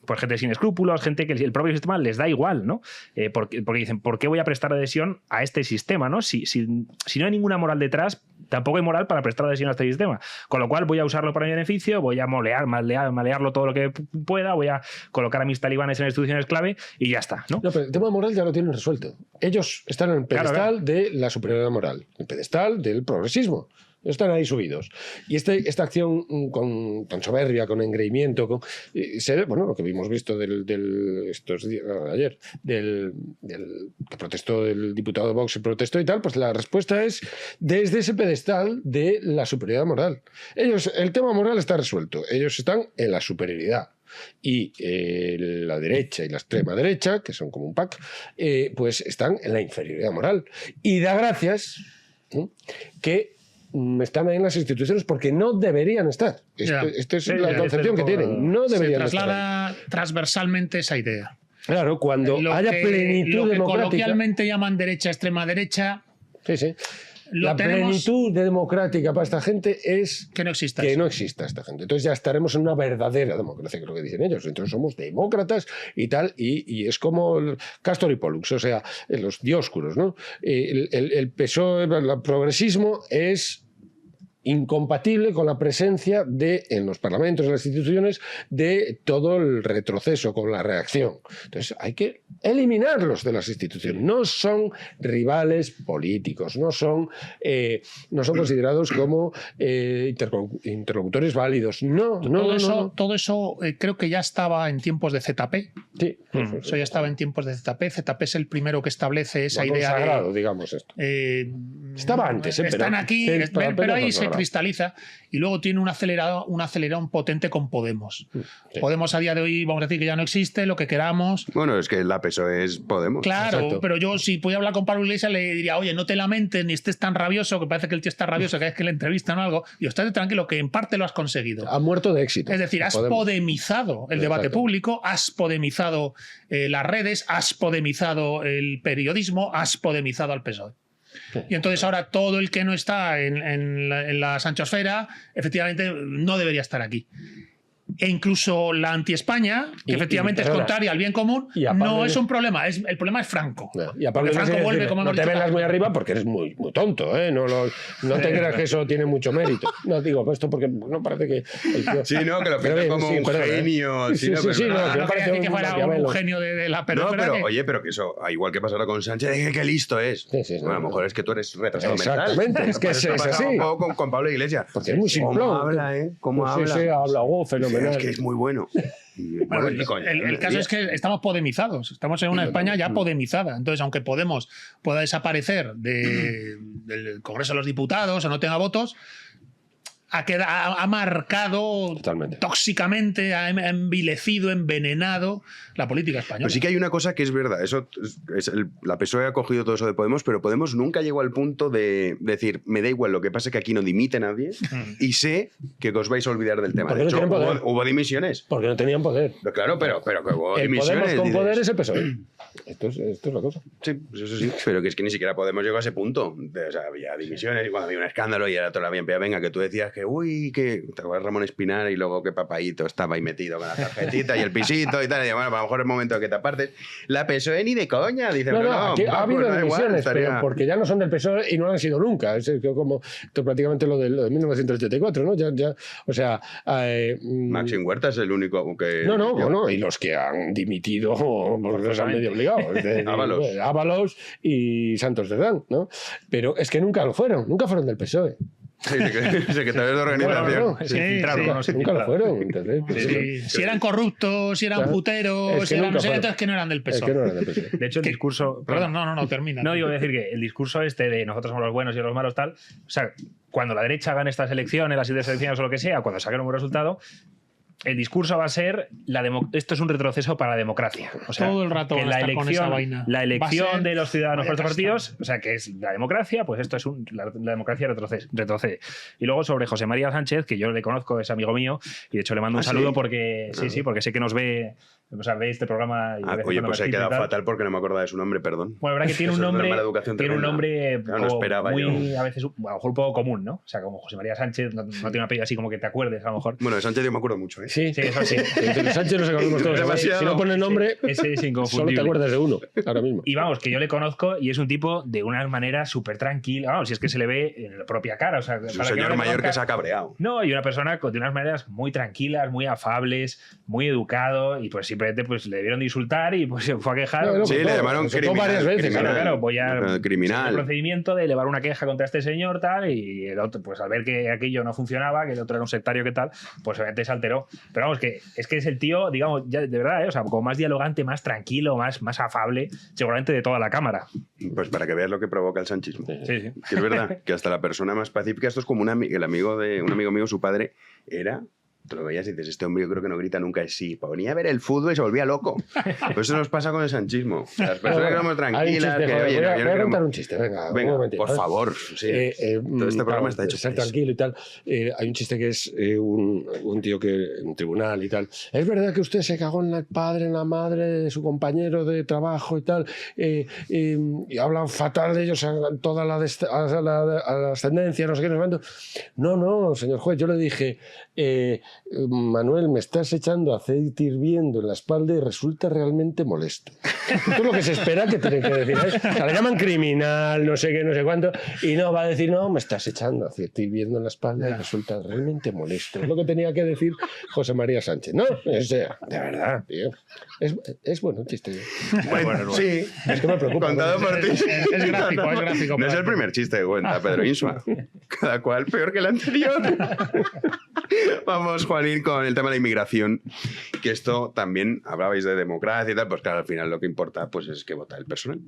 pues gente sin escrúpulos, gente que el propio sistema les da igual, ¿no? Porque dicen, ¿por qué voy a prestar adhesión a este sistema, ¿no? Si no hay ninguna moral detrás, tampoco hay moral para prestar adhesión a este sistema. Con lo cual voy a usarlo para mi beneficio, voy a malearlo todo lo que pueda, voy a colocar a mis talibanes en instituciones clave y ya está, ¿no? No, pero el tema moral ya lo tienen resuelto. Ellos están en el pedestal de la superioridad moral, el pedestal del progresismo. Están ahí subidos. Y esta acción tan soberbia, con engreimiento, lo que hemos visto ayer, que protestó el diputado de Vox, protestó y tal, pues la respuesta es desde ese pedestal de la superioridad moral. El tema moral está resuelto. Ellos están en la superioridad. Y la derecha y la extrema derecha, que son como un pack, pues están en la inferioridad moral. Y da gracias, ¿no?, que están ahí en las instituciones porque no deberían estar. Esta es la concepción que tienen. No deberían estar. Se traslada transversalmente esa idea. Claro, cuando haya plenitud democrática. Coloquialmente llaman derecha, extrema derecha. Sí. La plenitud democrática para esta gente es que no exista esta gente. Entonces ya estaremos en una verdadera democracia, que es lo que dicen ellos. Entonces somos demócratas y tal, y es como el Castor y Pollux, o sea, los dioscuros, ¿no? El PSOE, el progresismo es incompatible con la presencia en los parlamentos, en las instituciones, de todo el retroceso, con la reacción. Entonces hay que eliminarlos de las instituciones. No son rivales políticos, no son considerados como interlocutores válidos. Todo eso creo que ya estaba en tiempos de ZP. Sí. Eso ya estaba en tiempos de ZP. ZP es el primero que establece esa idea consagrado, digamos esto. Estaba antes. Están aquí, pero ahí se cristaliza, y luego tiene un acelerón potente con Podemos. Sí. Podemos a día de hoy, vamos a decir que ya no existe, lo que queramos. Bueno, es que la PSOE es Podemos. Claro, exacto. Pero yo si pudiera hablar con Pablo Iglesias le diría, oye, no te lamentes ni estés tan rabioso, que parece que el tío está rabioso cada vez que le entrevistan o algo, y estate tranquilo que en parte lo has conseguido. Ha muerto de éxito. Es decir, has podemizado el debate público, has podemizado las redes, has podemizado el periodismo, has podemizado al PSOE. Y entonces ahora todo el que no está en la sanchosfera efectivamente no debería estar aquí. E incluso la anti-España, que efectivamente es contraria al bien común, no es un problema. El problema es Franco. Y aparte Franco vuelve, como no te vengas muy arriba porque eres muy tonto, ¿eh? No te creas que eso tiene mucho mérito. No digo esto porque no parece que... Sí, no, que lo pinta como un genio. No quería decir que fuera un genio de la... Pero oye, pero que eso, igual que pasará con Sánchez, qué listo es. Bueno, a lo mejor es que tú eres retrasado mental. Exactamente, es que es así. Un poco con Pablo Iglesias. Porque es muy simplón. ¿Cómo habla, ¿Cómo habla? Sí, habla, fenomenal. Es que es muy bueno. Bueno, el caso es que estamos podemizados. Estamos en una España ya podemizada. Entonces, aunque Podemos pueda desaparecer del Congreso de los Diputados o no tenga votos, ha marcado totalmente, tóxicamente, ha envilecido, envenenado la política española. Pero sí que hay una cosa que es verdad. La PSOE ha cogido todo eso de Podemos, pero Podemos nunca llegó al punto de decir, me da igual, lo que pasa es que aquí no dimite nadie y sé que os vais a olvidar del tema. De hecho, hubo dimisiones. Porque no tenían poder. Claro, pero que hubo dimisiones. Podemos con poder es el PSOE. Esto es la cosa. Sí, pues eso sí. Pero que es que ni siquiera Podemos llegó a ese punto. O sea, había dimisiones y cuando había un escándalo y era toda la bien, venga, que tú decías que te acuerdas Ramón Espinar y luego que Papaíto estaba ahí metido con la tarjetita y el pisito y tal, y bueno, a lo mejor es momento de que te apartes. La PSOE ni de coña, dice, ha habido divisiones, pero porque ya no son del PSOE y no lo han sido nunca. Es como esto, prácticamente lo de 1984, ¿no? Ya, o sea, Maxim Huerta es el único que... No, y los que han dimitido porque los han medio obligados. Ábalos y Santos Cerdán, ¿no? Pero es que nunca fueron del PSOE. Sí, secretarios de organización. Nunca lo fueron. Si eran corruptos, si eran puteros, si eran entonces que no eran del PSOE. De hecho, el discurso... Perdón, no, termina. No, digo decir que el discurso de nosotros somos los buenos y los malos tal, o sea, cuando la derecha gane estas elecciones, las siguientes elecciones o lo que sea, cuando saquen un buen resultado, el discurso va a ser esto es un retroceso para la democracia. O sea, todo el rato que la elección de los ciudadanos por estos partidos, o sea, que es la democracia, pues esto es la democracia retrocede. Y luego sobre José María Sánchez, que yo le conozco, es amigo mío, y de hecho le mando un saludo porque porque sé que nos ve, o sea, ve este programa. Y oye, pues he quedado fatal porque no me acordaba de su nombre, perdón. Bueno, la verdad que tiene un nombre no esperaba muy, a veces, a lo mejor un poco común, ¿no? O sea, como José María Sánchez, no tiene un apellido así como que te acuerdes, a lo mejor. Bueno, de Sánchez yo me acuerdo mucho, ¿eh? Sí, eso sí. De Sánchez nos acordamos todos. Si no pone nombre, ese es inconfundible. Solo te acuerdas de uno, ahora mismo. Y vamos, que yo le conozco y es un tipo de una manera súper tranquila. Vamos, si es que se le ve en la propia cara. O sea, es un señor mayor que se ha cabreado. No, y una persona de unas maneras muy tranquilas, muy afables, muy educado, y pues simplemente pues, le debieron de insultar y pues se fue a quejar. Sí, le llamaron criminal. Varias veces. Claro, voy a criminal. el procedimiento de elevar una queja contra este señor, tal, y el otro, pues al ver que aquello no funcionaba, que el otro era un sectario, que tal, pues obviamente se alteró. Pero vamos, que es el tío, digamos, ya de verdad, o sea, como más dialogante, más tranquilo, más afable, seguramente de toda la Cámara. Pues para que veas lo que provoca el sanchismo. Sí. Que es verdad, que hasta la persona más pacífica, esto es como el amigo de un amigo mío, su padre, era... Tú lo veías y dices, este hombre yo creo que no grita nunca, es sí. Ponía a ver el fútbol y se volvía loco. Pues eso nos pasa con el sanchismo. Las personas que éramos tranquilas... Voy a contar un chiste, venga un momentito. Por favor. Sí. Todo este programa está hecho para tranquilo y tal. Hay un chiste que es un tío que en tribunal y tal. Es verdad que usted se cagó en el padre, en la madre de su compañero de trabajo y tal, y hablan fatal de ellos a toda la ascendencia, no sé qué, no sé cuánto. No, señor juez, yo le dije... Manuel, me estás echando aceite hirviendo en la espalda y resulta realmente molesto. Esto es lo que se espera que tienen que decir. O sea, le llaman criminal, no sé qué, no sé cuánto, y no va a decir, no, me estás echando aceite hirviendo en la espalda y resulta realmente molesto. Es lo que tenía que decir José María Sánchez. No, de verdad, tío. Es bueno el chiste. Bueno, sí. Es que me preocupa. Contado por ti. Es gráfico. No es el primer chiste que cuenta Pedro Insua. Cada cual peor que el anterior. Vamos, Juanín, con el tema de la inmigración, que esto también, hablabais de democracia y tal, pues claro, al final lo que importa pues es que vota el personal.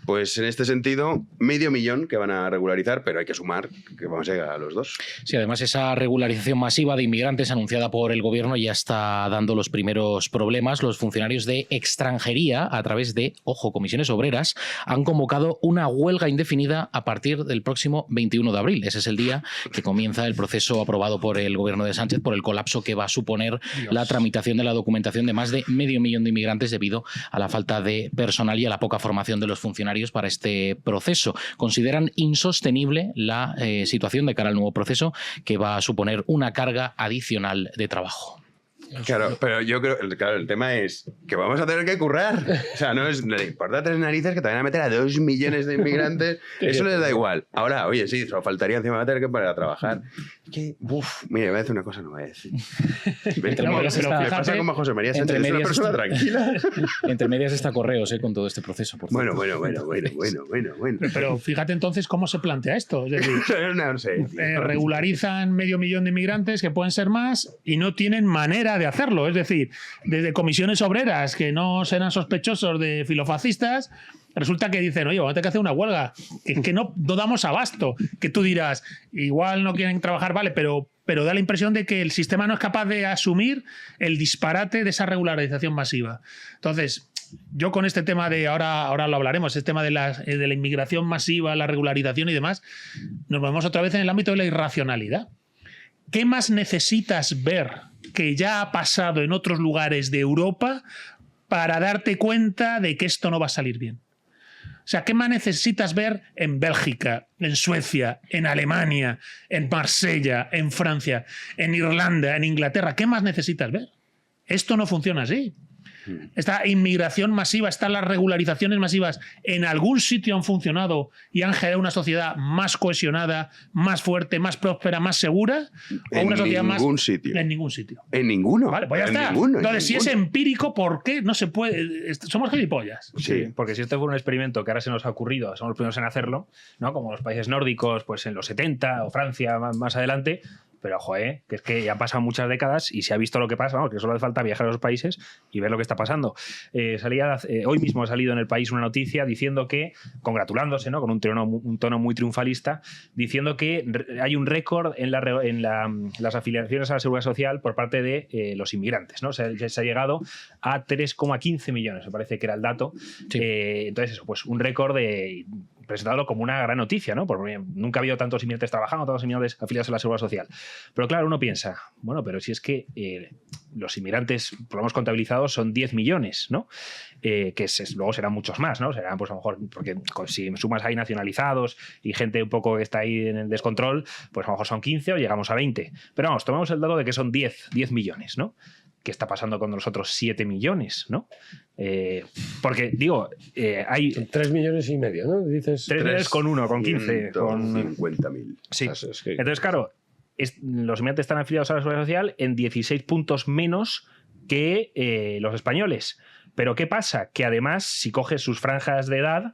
Pues en este sentido, 500.000 que van a regularizar, pero hay que sumar que vamos a llegar a los 2. Sí, además esa regularización masiva de inmigrantes anunciada por el gobierno ya está dando los primeros problemas. Los funcionarios de extranjería, a través de, comisiones obreras, han convocado una huelga indefinida a partir del próximo 21 de abril. Ese es el día que comienza el proceso aprobado por el gobierno de Sánchez por el colapso que va a suponer la tramitación de la documentación de más de 500.000 de inmigrantes debido a la falta de personal y a la poca formación de los funcionarios para este proceso. Consideran insostenible la situación de cara al nuevo proceso, que va a suponer una carga adicional de trabajo. Claro, pero yo creo, claro, el tema es que vamos a tener que currar. O sea, no es, le importa 3 narices que te van a meter a 2 millones de inmigrantes. Eso les da igual. Ahora, oye, sí, solo faltaría encima va a tener que poner a trabajar. Que, mire, voy a decir una cosa, no voy a decir. ¿Ves cómo le pasa como a José María Sánchez? Es una persona tranquila. Entre medias está Correos, con todo este proceso. Por bueno. Pero fíjate entonces cómo se plantea esto. Es decir, no sé. Regularizan 500.000 de inmigrantes, que pueden ser más, y no tienen manera de hacerlo. Es decir, desde comisiones obreras que no serán sospechosos de filofascistas, resulta que dicen, oye, vamos a tener que hacer una huelga, que no damos abasto. Que tú dirás, igual no quieren trabajar, vale, pero da la impresión de que el sistema no es capaz de asumir el disparate de esa regularización masiva. Entonces, yo con este tema de, ahora lo hablaremos, este tema de la inmigración masiva, la regularización y demás, nos movemos otra vez en el ámbito de la irracionalidad. ¿Qué más necesitas ver que ya ha pasado en otros lugares de Europa para darte cuenta de que esto no va a salir bien? O sea, ¿qué más necesitas ver en Bélgica, en Suecia, en Alemania, en Marsella, en Francia, en Irlanda, en Inglaterra? ¿Qué más necesitas ver? Esto no funciona así. Esta inmigración masiva, las regularizaciones masivas, en algún sitio han funcionado y han generado una sociedad más cohesionada, más fuerte, más próspera, más segura, o una sociedad más... En ningún sitio. En ningún sitio. En ninguno. Vale, pues ya está. Entonces, si es empírico, ¿por qué no se puede? Somos gilipollas. Sí, porque si este fuera un experimento que ahora se nos ha ocurrido, somos los primeros en hacerlo, ¿no? Como los países nórdicos, pues en los 70 o Francia más adelante. Pero, ojo, que es que ya han pasado muchas décadas y se ha visto lo que pasa, vamos, que solo hace falta viajar a los países y ver lo que está pasando. Hoy mismo ha salido en El País una noticia diciendo que, congratulándose, ¿no?, con un tono muy triunfalista, diciendo que hay un récord en las afiliaciones a la Seguridad Social por parte de los inmigrantes, ¿no? Se ha llegado a 3,15 millones, me parece que era el dato. Sí. Entonces, eso, pues un récord de presentado como una gran noticia, ¿no? Porque nunca ha habido tantos inmigrantes trabajando, tantos inmigrantes afiliados a la Seguridad Social. Pero claro, uno piensa, bueno, pero si es que los inmigrantes, por lo menos contabilizados, son 10 millones, ¿no? Luego serán muchos más, ¿no? Serán, pues a lo mejor, porque si sumas ahí nacionalizados y gente un poco que está ahí en el descontrol, pues a lo mejor son 15 o llegamos a 20. Pero vamos, tomamos el dato de que son 10 millones, ¿no? ¿Qué está pasando con los otros 7 millones, ¿no? Porque, digo, hay... 3 millones y medio, ¿no? Dices... 3 millones con 1, con 15, con... 50.000. Sí. Es que... Entonces, claro, los inmigrantes están afiliados a la Seguridad Social en 16 puntos menos que los españoles. Pero ¿qué pasa? Que además, si coges sus franjas de edad,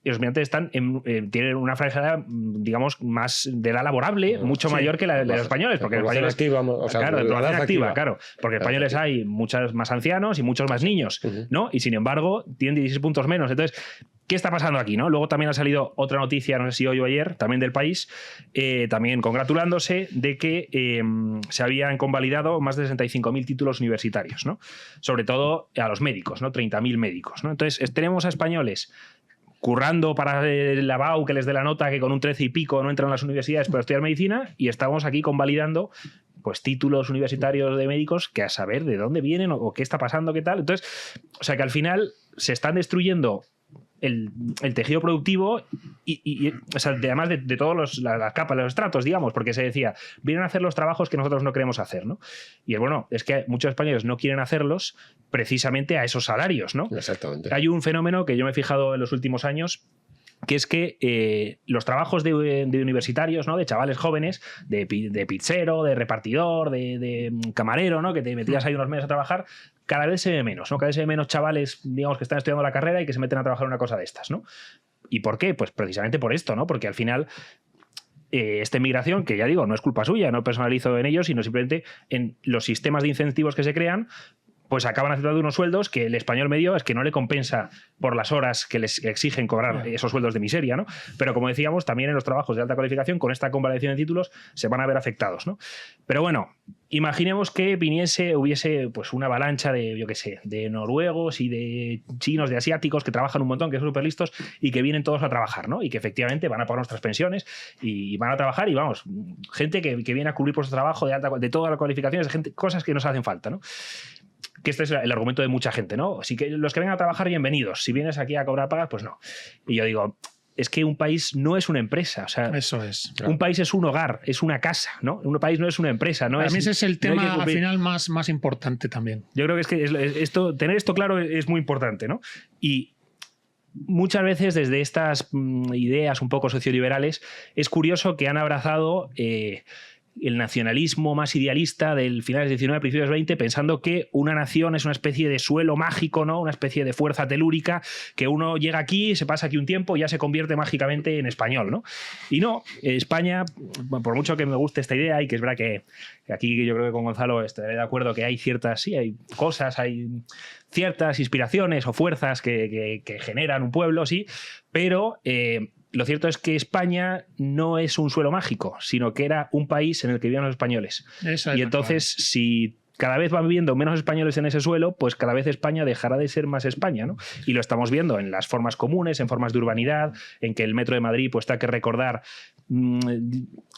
los migrantes tienen una franja de edad, digamos, más de edad laborable, mucho mayor que la de los españoles. Porque españoles, activa, o sea, claro, la edad activa. Claro, porque españoles hay muchos más ancianos y muchos más niños, ¿no? Y sin embargo, tienen 16 puntos menos. Entonces, ¿qué está pasando aquí, no? Luego también ha salido otra noticia, no sé si hoy o ayer, también del País, también congratulándose de que se habían convalidado más de 65.000 títulos universitarios, ¿no? Sobre todo a los médicos, ¿no? 30.000 médicos, ¿no? Entonces, tenemos a españoles currando para la BAU que les dé la nota que con un 13 y pico no entran a las universidades para estudiar medicina, y estamos aquí convalidando pues títulos universitarios de médicos que a saber de dónde vienen o qué está pasando, qué tal. Entonces, o sea que al final se están destruyendo el tejido productivo y o sea, además de todas las capas, los estratos, digamos, porque se decía, vienen a hacer los trabajos que nosotros no queremos hacer, ¿no? Y bueno, es que muchos españoles no quieren hacerlos precisamente a esos salarios, ¿no? Exactamente. Hay un fenómeno que yo me he fijado en los últimos años, que es que los trabajos de universitarios, ¿no? De chavales jóvenes, de pizzero, de repartidor, de camarero, ¿no? Que te metías ahí unos meses a trabajar, cada vez se ve menos, ¿no? Cada vez se ve menos chavales, digamos, que están estudiando la carrera y que se meten a trabajar en una cosa de estas, ¿no? ¿Y por qué? Pues precisamente por esto, ¿no? Porque al final esta inmigración, que ya digo, no es culpa suya, no personalizo en ellos, sino simplemente en los sistemas de incentivos que se crean, pues acaban aceptando unos sueldos que el español medio es que no le compensa por las horas que les exigen cobrar esos sueldos de miseria, ¿no? Pero como decíamos, también en los trabajos de alta cualificación, con esta convalidación de títulos, se van a ver afectados, ¿no? Pero bueno, imaginemos que hubiese pues una avalancha de, yo qué sé, de noruegos y de chinos, de asiáticos que trabajan un montón, que son súper listos y que vienen todos a trabajar, ¿no? Y que efectivamente van a pagar nuestras pensiones y van a trabajar y vamos, gente que viene a cubrir por su trabajo de todas las cualificaciones, cosas que nos hacen falta, ¿no? Que este es el argumento de mucha gente, ¿no? Así que los que vengan a trabajar, bienvenidos. Si vienes aquí a cobrar pagas, pues no. Y yo digo, es que un país no es una empresa. O sea, eso es. Un país es un hogar, es una casa, ¿no? Un país no es una empresa. ¿No? Para mí ese es el tema al final más importante también. Yo creo que tener esto claro es muy importante, ¿no? Y muchas veces desde estas ideas un poco socioliberales es curioso que han abrazado el nacionalismo más idealista del finales del 19, principios del 20, pensando que una nación es una especie de suelo mágico, ¿no? Una especie de fuerza telúrica, que uno llega aquí, se pasa aquí un tiempo y ya se convierte mágicamente en español, ¿no? Y no, España, por mucho que me guste esta idea, y que es verdad que aquí yo creo que con Gonzalo estaré de acuerdo que hay hay cosas, hay ciertas inspiraciones o fuerzas que generan un pueblo, sí, pero lo cierto es que España no es un suelo mágico, sino que era un país en el que vivían los españoles. Y entonces, si cada vez van viviendo menos españoles en ese suelo, pues cada vez España dejará de ser más España, ¿no? Y lo estamos viendo en las formas comunes, en formas de urbanidad, en que el metro de Madrid pues está que recordar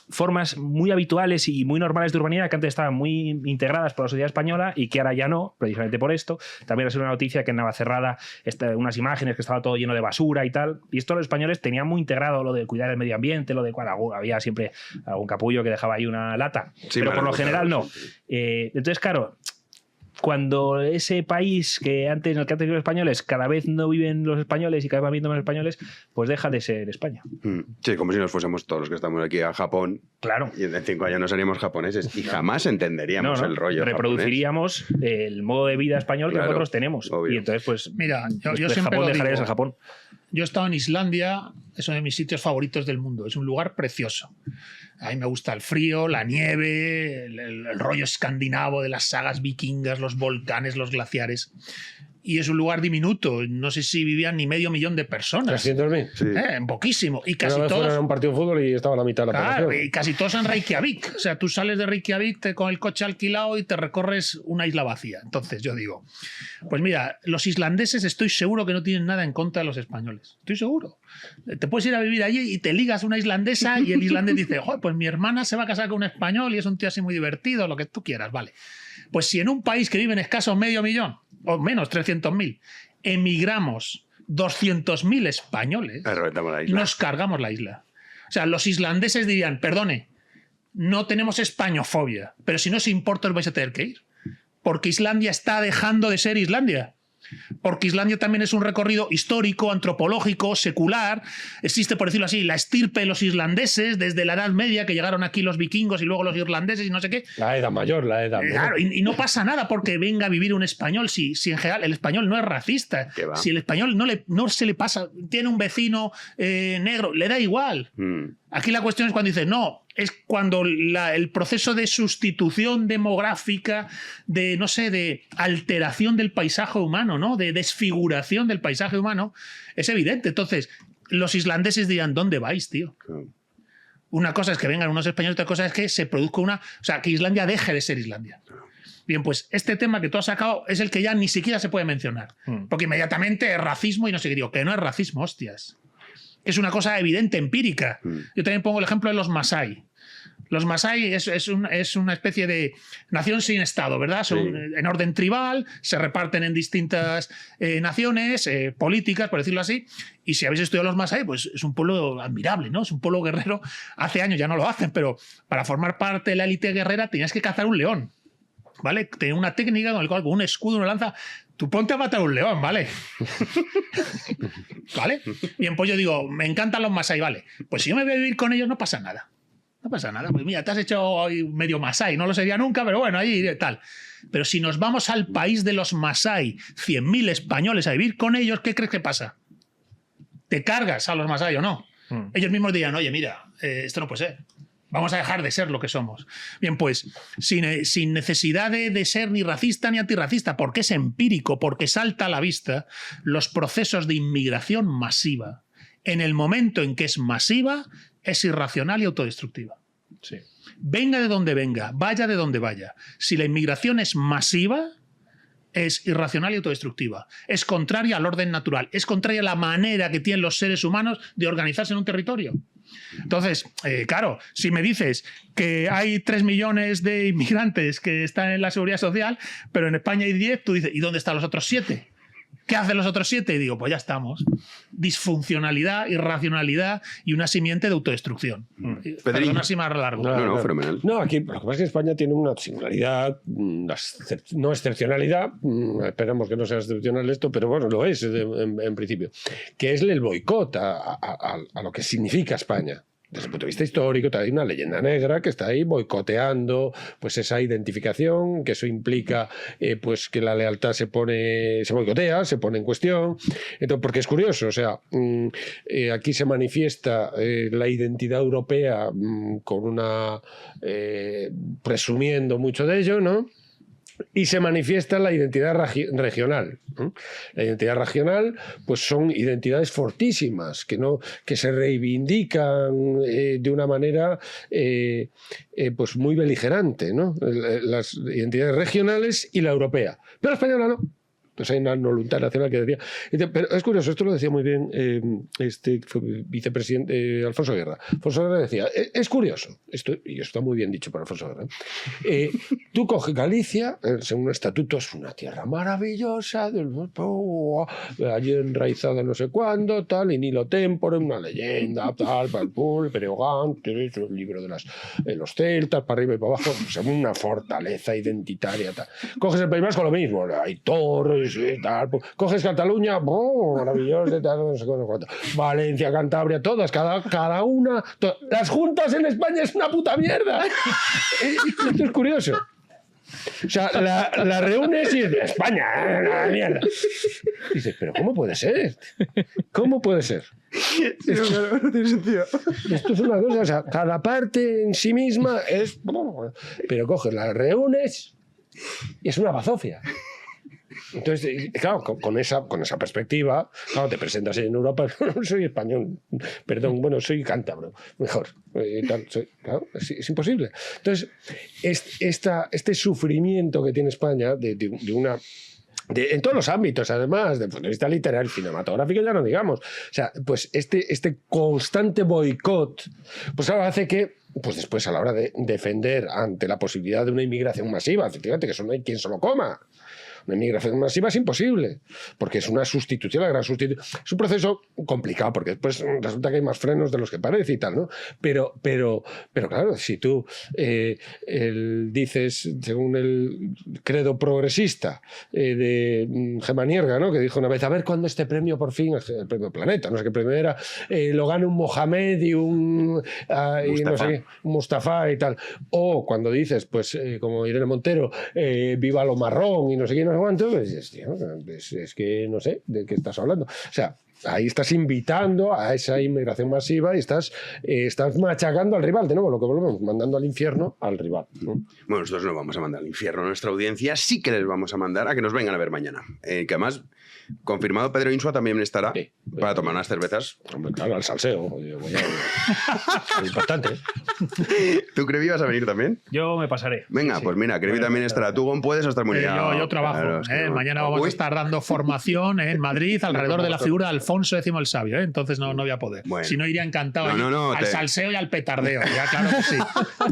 formas muy habituales y muy normales de urbanidad que antes estaban muy integradas por la sociedad española y que ahora ya no, precisamente por esto. También ha sido una noticia que en Navacerrada unas imágenes que estaba todo lleno de basura y tal. Y esto los españoles tenían muy integrado lo de cuidar el medio ambiente, lo de cual había siempre algún capullo que dejaba ahí una lata. Sí, pero por lo general no. Entonces, claro, cuando ese país en el que antes vivían los españoles, cada vez no viven los españoles y cada vez van viviendo más españoles, pues deja de ser España. Sí, como si nos fuésemos todos los que estamos aquí a Japón. Claro. Y en 5 años no seríamos japoneses y jamás entenderíamos el rollo reproduciríamos japonés. El modo de vida español que nosotros tenemos. Obvio. Y entonces, pues, mira, yo siempre Japón dejaría de ser Japón. Yo he estado en Islandia, es uno de mis sitios favoritos del mundo. Es un lugar precioso. A mí me gusta el frío, la nieve, el rollo escandinavo de las sagas vikingas, los volcanes, los glaciares. y es un lugar diminuto. No sé si vivían ni medio millón de personas. 300.000. Sí. Poquísimo. Y casi Una vez todos. fueron a un partido de fútbol y estaba la mitad de la población. Y casi todos en Reykjavik. O sea, tú sales de Reykjavik con el coche alquilado y te recorres una isla vacía. Entonces yo digo, pues mira, los islandeses estoy seguro que no tienen nada en contra de los españoles. Estoy seguro. Te puedes ir a vivir allí y te ligas a una islandesa y el islandés dice, joder, pues mi hermana se va a casar con un español y es un tío así muy divertido, lo que tú quieras, vale. Pues si en un país que vive en escaso medio millón, o menos 300.000, emigramos 200.000 españoles, nos cargamos la isla. O sea, los islandeses dirían, perdone, no tenemos españofobia, pero si no os importa os vais a tener que ir. Porque Islandia está dejando de ser Islandia. Porque Islandia también es un recorrido histórico, antropológico, secular. Existe, por decirlo así, la estirpe de los islandeses desde la Edad Media, que llegaron aquí los vikingos y luego los irlandeses y no sé qué. La Edad Mayor, la Edad Mayor. Claro, y no pasa nada porque venga a vivir un español. Si en general el español no es racista, si el español no se le pasa, tiene un vecino negro, le da igual. Aquí la cuestión es cuando dices, no, es cuando el proceso de sustitución demográfica, de, no sé, de alteración del paisaje humano, ¿no? De desfiguración del paisaje humano, es evidente. Entonces, los islandeses dirán, ¿dónde vais, tío? Una cosa es que vengan unos españoles, otra cosa es que se produzca o sea, que Islandia deje de ser Islandia. Bien, pues este tema que tú has sacado es el que ya ni siquiera se puede mencionar. Porque inmediatamente es racismo y no sé qué. Digo, que no es racismo, hostias. Es una cosa evidente, empírica. Yo también pongo el ejemplo de los Masái. Los Masái es una especie de nación sin Estado, ¿verdad? Son en orden tribal, se reparten en distintas naciones políticas, por decirlo así. Y si habéis estudiado los Masái, pues es un pueblo admirable, ¿no? Es un pueblo guerrero. Hace años ya no lo hacen, pero para formar parte de la élite guerrera tenías que cazar un león, ¿vale? Tenía una técnica con la cual con un escudo, una lanza, tú ponte a matar un león, ¿vale? ¿Vale? Bien, pues yo digo, me encantan los Masái, ¿vale? Pues si yo me voy a vivir con ellos no pasa nada. No pasa nada, pues mira, te has hecho hoy medio Masái, no lo sería nunca, pero bueno, ahí tal. Pero si nos vamos al país de los Masái, 100.000 españoles a vivir con ellos, ¿qué crees que pasa? ¿Te cargas a los Masái o no? Ellos mismos dirían, oye, mira, esto no puede ser. Vamos a dejar de ser lo que somos. Bien, pues, sin necesidad de ser ni racista ni antirracista, porque es empírico, porque salta a la vista, los procesos de inmigración masiva, en el momento en que es masiva, es irracional y autodestructiva. Sí. Venga de donde venga, vaya de donde vaya. Si la inmigración es masiva, es irracional y autodestructiva. Es contraria al orden natural. Es contraria a la manera que tienen los seres humanos de organizarse en un territorio. Entonces, claro, si me dices que hay 3 millones de inmigrantes que están en la seguridad social, pero en España hay 10, tú dices, ¿y dónde están los otros 7? ¿Qué hacen los otros 7? Y digo, pues ya estamos. Disfuncionalidad, irracionalidad y una simiente de autodestrucción. Perdón, así más largo. No, fenomenal. No, aquí lo que pasa es que España tiene una singularidad, no excepcionalidad, esperamos que no sea excepcional esto, pero bueno, lo es en principio, que es el boicot a lo que significa España. Desde el punto de vista histórico, hay una leyenda negra que está ahí boicoteando pues esa identificación, que eso implica pues que la lealtad se boicotea, se pone en cuestión. Entonces, porque es curioso, o sea, aquí se manifiesta la identidad europea con una presumiendo mucho de ello, ¿no? Y se manifiesta la identidad regional. La identidad regional, pues son identidades fortísimas que se reivindican de una manera pues muy beligerante, ¿no? Las identidades regionales y la europea. Pero la española no. Entonces hay una voluntad nacional que decía. Pero es curioso, esto lo decía muy bien vicepresidente Alfonso Guerra. Alfonso Guerra decía, es curioso, y está muy bien dicho por Alfonso Guerra. Tú coges Galicia, según el estatuto, es una tierra maravillosa, allí enraizada no sé cuándo, tal, y Nilo Tempore, una leyenda, tal, para el Breogán, el libro de los celtas, para arriba y para abajo, según una fortaleza identitaria, tal. Coges el País Vasco, lo mismo, hay torres, tal, coges Cataluña, maravilloso, tal, no sé cuánto. Valencia, Cantabria, todas, cada una. Las juntas en España es una puta mierda. Esto es curioso. O sea, la reúnes y es España, la mierda. Y dices, pero ¿cómo puede ser? ¿Cómo puede ser? No tiene sentido. Esto es una cosa, o sea, cada parte en sí misma es. Pero coges, las reúnes y es una bazofia. Entonces, claro, con esa perspectiva, claro, te presentas en Europa, no soy español, perdón, bueno, soy cántabro, mejor. Claro, es imposible. Entonces, este sufrimiento que tiene España de una... en todos los ámbitos, además, desde el punto de vista literal, cinematográfico, ya no digamos. O sea, pues este constante boicot, pues ahora hace que, pues después a la hora de defender ante la posibilidad de una inmigración masiva, efectivamente, que eso no hay quien se lo coma. Una inmigración masiva es imposible, porque es una sustitución, la gran sustitución. Es un proceso complicado, porque después resulta que hay más frenos de los que parece y tal, ¿no? Pero claro, si tú dices, según el credo progresista de Gemma Nierga, ¿no? Que dijo una vez, a ver cuándo este premio por fin, el premio Planeta, no sé qué premio era, lo gane un Mohamed y un Mustafa y tal. O cuando dices, pues como Irene Montero, viva lo marrón y no sé qué, no sé cuánto, pues, tío, es que no sé de qué estás hablando. O sea, ahí estás invitando a esa inmigración masiva y estás machacando al rival. De nuevo, lo que volvemos, mandando al infierno al rival, ¿no? Bueno, nosotros no vamos a mandar al infierno a nuestra audiencia, sí que les vamos a mandar a que nos vengan a ver mañana. Que además, confirmado, Pedro Insua también estará para tomar unas cervezas. Hombre, claro, al salseo. Es importante. ¿Tú, Crevi, vas a venir también? Yo me pasaré. Venga, sí. Pues mira, Crevi también estará. Tú, Gon, puedes estar muy liado. Yo trabajo. Claro, es que mañana vamos a estar dando formación en Madrid alrededor de la figura de Alfonso X el Sabio. Entonces no voy a poder. Bueno. Si no, iría encantado al salseo y al petardeo. Ya, claro que sí.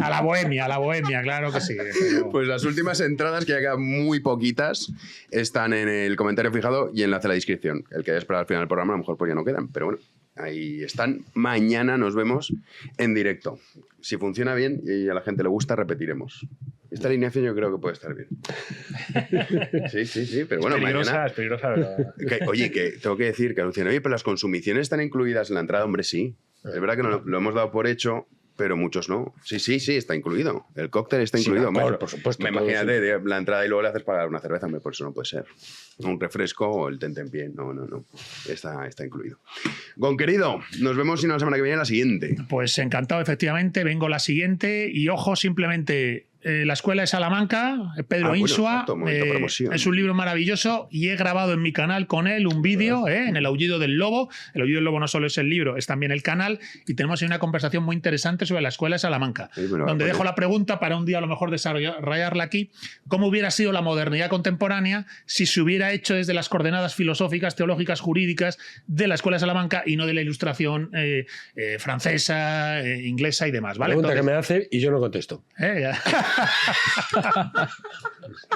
A la bohemia, claro que sí. Pero... Pues las últimas entradas, que ya quedan muy poquitas, están en el comentario fijado y enlace a la descripción. El que haya esperado al final del programa, a lo mejor pues ya no quedan, pero bueno, ahí están. Mañana nos vemos en directo. Si funciona bien y a la gente le gusta, repetiremos. Esta alineación yo creo que puede estar bien. Sí, pero bueno, mañana... Es peligrosa, ¿verdad? Oye, que tengo que decir que anuncian, oye, pero las consumiciones están incluidas en la entrada. Hombre, sí. Es verdad que no lo hemos dado por hecho, pero muchos no. Sí, está incluido. El cóctel está incluido. Claro, por supuesto. Imagínate la entrada y luego le haces pagar una cerveza, por eso no puede ser. Un refresco o el tentempié. No. Está incluido. Gon, querido, nos vemos la semana que viene la siguiente. Pues encantado, efectivamente. Vengo la siguiente y ojo, simplemente... La Escuela de Salamanca, Pedro Insua, es un libro maravilloso y he grabado en mi canal con él un vídeo en El Aullido del Lobo. El Aullido del Lobo no solo es el libro, es también el canal, y tenemos ahí una conversación muy interesante sobre la Escuela de Salamanca, donde dejo la pregunta para un día a lo mejor desarrollarla aquí: ¿cómo hubiera sido la modernidad contemporánea si se hubiera hecho desde las coordenadas filosóficas, teológicas, jurídicas de la Escuela de Salamanca y no de la Ilustración francesa, inglesa y demás? ¿Vale? Pregunta que me hace y yo no contesto.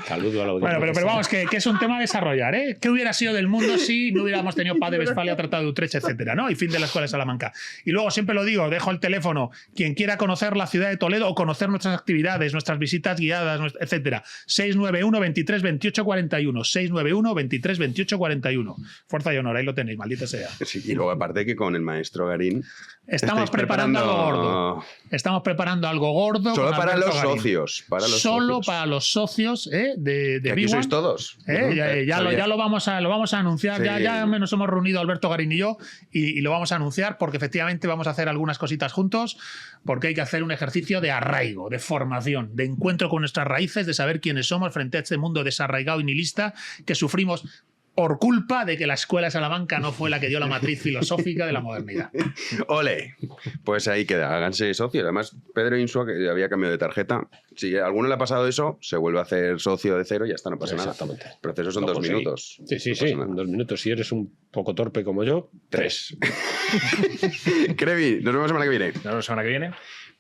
Saludo a la audiencia. Bueno, pero vamos, que es un tema a desarrollar, ¿eh? ¿Qué hubiera sido del mundo si no hubiéramos tenido Paz de Westfalia, Tratado de Utrecht, etcétera, ¿no? Y fin de la Escuela de Salamanca. Y luego, siempre lo digo, dejo el teléfono. Quien quiera conocer la ciudad de Toledo o conocer nuestras actividades, nuestras visitas guiadas, etcétera, 691 23 28 41. 691 23 28 41. Fuerza y honor, ahí lo tenéis, maldita sea. Sí, y luego, aparte que con el maestro Garín... Estamos preparando algo gordo. Estamos preparando algo gordo. Solo para los socios. Solo para los socios de aquí sois todos. Ya lo vamos a anunciar. Sí. Ya nos hemos reunido Alberto Garín y yo y lo vamos a anunciar, porque efectivamente vamos a hacer algunas cositas juntos, porque hay que hacer un ejercicio de arraigo, de formación, de encuentro con nuestras raíces, de saber quiénes somos frente a este mundo desarraigado y nihilista que sufrimos por culpa de que la Escuela de Salamanca no fue la que dio la matriz filosófica de la modernidad. ¡Ole! Pues ahí queda, háganse socios. Además, Pedro Insua, que había cambiado de tarjeta, si a alguno le ha pasado eso, se vuelve a hacer socio de cero y ya está, no pasa nada. Exactamente. El proceso son 2 minutos. Sí, en 2 minutos. Si eres un poco torpe como yo, 3. Crevi, nos vemos la semana que viene. Nos vemos la semana que viene.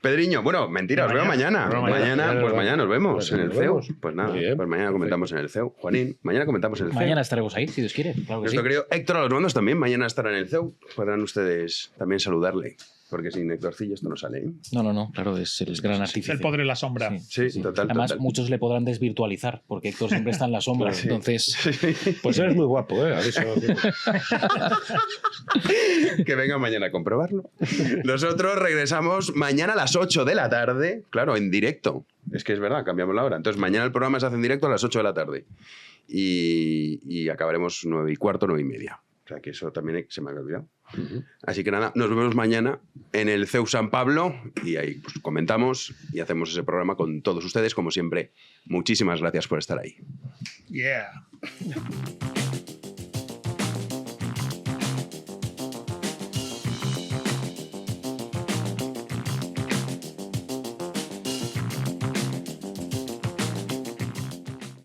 Pedriño, bueno, mentira, os veo mañana. Mañana nos vemos en el CEU. Pues nada, pues mañana comentamos en el CEU. Juanín, mañana comentamos en el CEU. Mañana estaremos ahí, si Dios quiere. Claro que nuestro querido Héctor a los mandos también mañana estará en el CEU. Podrán ustedes también saludarle. Porque sin Héctorcillo esto no sale, ¿eh? No, claro, es el gran artífice. El poder en la sombra. Sí, total. Además, muchos le podrán desvirtualizar, porque Héctor siempre está en la sombra. Sí. Entonces, pues eres muy guapo, ¿eh? Que venga mañana a comprobarlo. Nosotros regresamos mañana a las 8 de la tarde, claro, en directo. Es que es verdad, cambiamos la hora. Entonces, mañana el programa se hace en directo a las 8 de la tarde. Y acabaremos 9:15, 9:30. O sea, que eso también se me había olvidado. Así que nada, nos vemos mañana en el CEU San Pablo y ahí pues, comentamos y hacemos ese programa con todos ustedes, como siempre. Muchísimas gracias por estar ahí. Yeah. Chao.